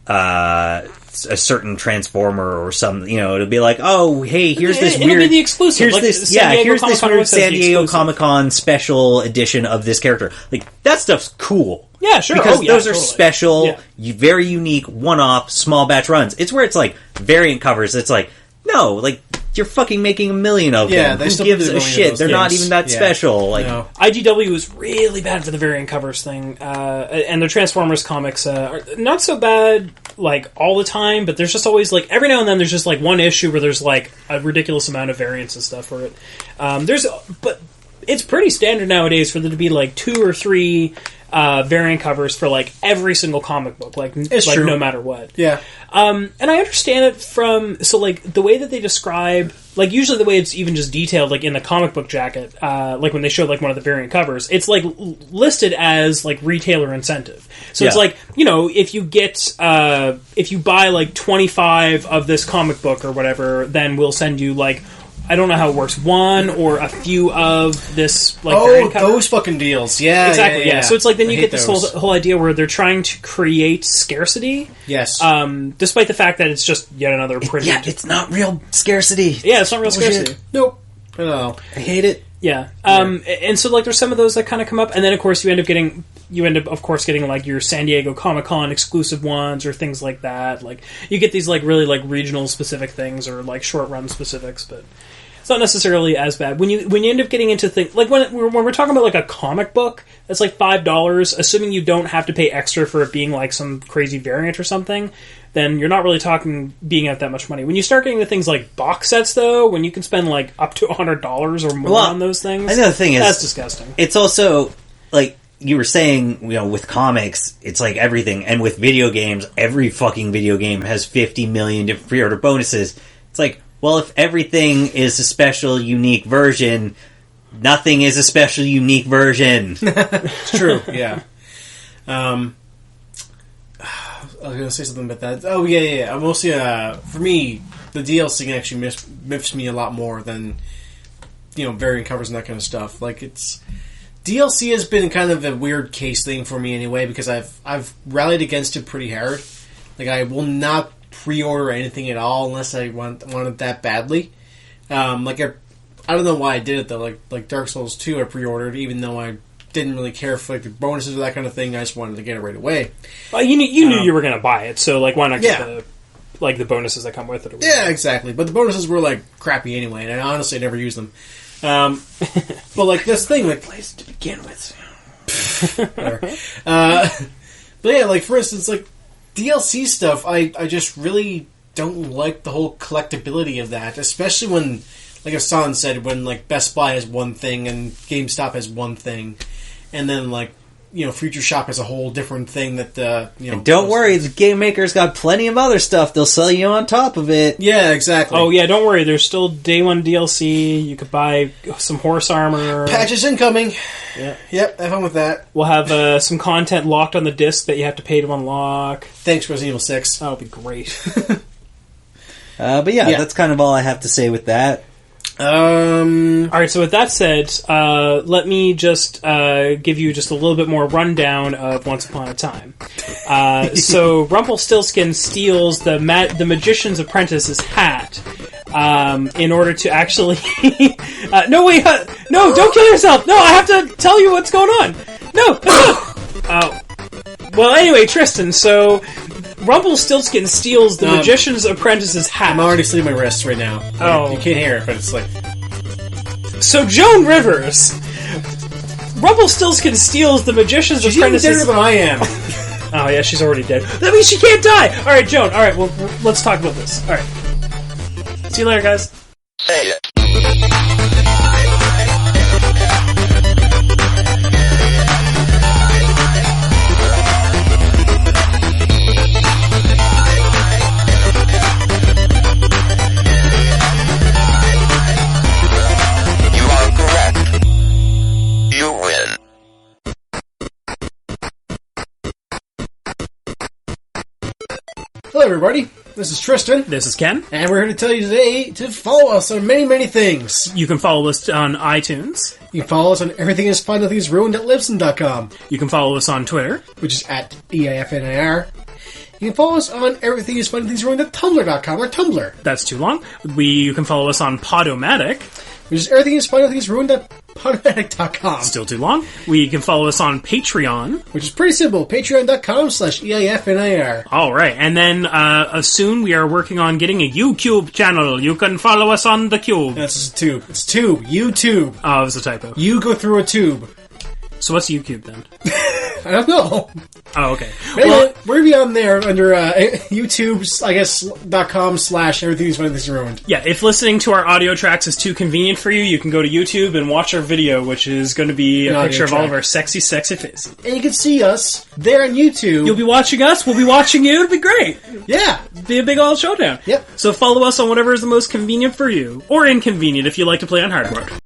Speaker 2: a certain Transformer or something. It'll be like, oh, hey, here's this weird...
Speaker 1: It'll be the exclusive.
Speaker 2: Here's
Speaker 1: like,
Speaker 2: this
Speaker 1: Comic-Con
Speaker 2: weird San Diego Comic-Con special edition of this character. Like, that stuff's cool.
Speaker 1: Yeah, sure.
Speaker 2: Because those are
Speaker 1: totally.
Speaker 2: special, very unique, one-off, small batch runs. It's where it's like variant covers. It's like, no, like, you're fucking making 1 million of them.
Speaker 3: They
Speaker 2: Who
Speaker 3: still
Speaker 2: gives
Speaker 3: do
Speaker 2: a shit?
Speaker 3: those
Speaker 2: They're not
Speaker 3: things.
Speaker 2: even that special. Like,
Speaker 3: No.
Speaker 1: IDW was really bad for the variant covers thing, and the Transformers comics are not so bad like all the time, but there's just always like every now and then there's just like one issue where there's like a ridiculous amount of variants and stuff for it. But it's pretty standard nowadays for there to be like 2 or 3 variant covers for like every single comic book, like
Speaker 3: true.
Speaker 1: No matter what.
Speaker 3: Yeah.
Speaker 1: And I understand it from the way that they describe, like usually the way it's even just detailed, like in the comic book jacket, like when they show like one of the variant covers, it's like listed as like retailer incentive. So it's like, if you buy like 25 of this comic book or whatever, then we'll send you like, I don't know how it works, 1 or a few of this like variant cover.
Speaker 3: Those fucking deals. Yeah,
Speaker 1: exactly. Yeah. So it's like then you get this
Speaker 3: those.
Speaker 1: whole idea where they're trying to create scarcity.
Speaker 3: Yes.
Speaker 1: Despite the fact that it's just yet another printed.
Speaker 2: Yeah, it's not real scarcity.
Speaker 1: Yeah, it's not real scarcity.
Speaker 3: Nope. No.
Speaker 2: I hate it.
Speaker 1: Yeah. And so like there's some of those that kind of come up, and then of course you end up getting like your San Diego Comic-Con exclusive ones or things like that. Like you get these like really like regional specific things or like short run specifics, but it's not necessarily as bad. When you end up getting into things like when we're talking about like a comic book that's like $5, assuming you don't have to pay extra for it being like some crazy variant or something, then you're not really talking being at that much money. When you start getting to things like box sets, though, when you can spend like up to $100 or more on those things,
Speaker 2: I know the thing is
Speaker 1: that's disgusting.
Speaker 2: It's also like you were saying, with comics, it's like everything, and with video games, every fucking video game has 50 million different pre-order bonuses. It's like, well, if everything is a special, unique version, nothing is a special, unique version.
Speaker 3: It's true, yeah. I was going to say something about that. Oh, yeah. Mostly, for me, the DLC actually miffs me a lot more than, variant covers and that kind of stuff. Like, DLC has been kind of a weird case thing for me anyway, because I've rallied against it pretty hard. Like, I will not pre-order anything at all unless I want it that badly. I don't know why I did it though. Like Dark Souls 2, I pre-ordered even though I didn't really care for like the bonuses or that kind of thing. I just wanted to get it right away.
Speaker 1: Well, you knew you were going to buy it, so like why not get the bonuses that come with it? Or
Speaker 3: yeah, exactly. But the bonuses were like crappy anyway, and I honestly never used them. But like this thing, like place to begin with. But yeah, like for instance, like DLC stuff, I just really don't like the whole collectability of that, especially when, like Hassan said, when like Best Buy has one thing and GameStop has one thing, and then like Future Shop has a whole different thing that
Speaker 2: And don't worry, the game maker's got plenty of other stuff they'll sell you on top of it.
Speaker 3: Yeah, exactly.
Speaker 1: Oh yeah, don't worry. There's still day one DLC. You could buy some horse armor.
Speaker 3: Patches incoming.
Speaker 1: Yeah.
Speaker 3: Yep. Have fun with that.
Speaker 1: We'll have some content locked on the disc that you have to pay to unlock.
Speaker 3: Thanks, Resident Evil 6.
Speaker 1: That'll be great.
Speaker 2: But yeah, that's kind of all I have to say with that.
Speaker 1: Alright, so with that said, let me just give you just a little bit more rundown of Once Upon a Time. So Rumpelstiltskin steals the Magician's Apprentice's hat in order to actually... no, wait! No, don't kill yourself! No, I have to tell you what's going on! No! Oh. Well, anyway, Tristan, so... Rumpelstiltskin steals the Magician's Apprentice's hat.
Speaker 3: I'm already sleeping my wrists right now.
Speaker 1: Oh.
Speaker 3: You can't hear it, but it's like...
Speaker 1: So Joan Rivers... Rumpelstiltskin steals the Magician's Apprentice's...
Speaker 3: She's even deader than I am.
Speaker 1: Oh, yeah, she's already dead. That means she can't die! Alright, Joan, alright, well, let's talk about this. Alright. See you later, guys.
Speaker 4: Hey.
Speaker 3: Hello, everybody. This is Tristan.
Speaker 1: This is Ken.
Speaker 3: And we're here to tell you today to follow us on many, many things.
Speaker 1: You can follow us on iTunes.
Speaker 3: You can follow us on Everything Is Fine Nothing Is Ruined at Libsyn.com.
Speaker 1: You can follow us on Twitter,
Speaker 3: which is at eifnir. You can follow us on Everything Is Fine Nothing Is Ruined at Tumblr.com or Tumblr.
Speaker 1: That's too long. You can follow us on Podomatic,
Speaker 3: which is Everything Is Fine Nothing Is Ruined at Podomatic.com.
Speaker 1: Still too long. You can follow us on Patreon,
Speaker 3: which is pretty simple. Patreon.com/eifnir.
Speaker 1: Alright, and then soon we are working on getting a YouTube channel. You can follow us on the Cube.
Speaker 3: That's a tube. It's tube. YouTube.
Speaker 1: Oh, it was a typo.
Speaker 3: You go through a tube.
Speaker 1: So what's YouTube then?
Speaker 3: I don't know.
Speaker 1: Oh, okay.
Speaker 3: Anyway, we're going to be on there under YouTube, I guess, .com/everything's funny this ruined.
Speaker 1: Yeah, if listening to our audio tracks is too convenient for you, you can go to YouTube and watch our video, which is going to be a picture of all of our sexy faces.
Speaker 3: And you can see us there on YouTube.
Speaker 1: You'll be watching us, we'll be watching you, it'll be great.
Speaker 3: Yeah.
Speaker 1: Be a big old showdown.
Speaker 3: Yep.
Speaker 1: So follow us on whatever is the most convenient for you, or inconvenient if you like to play on hard mode.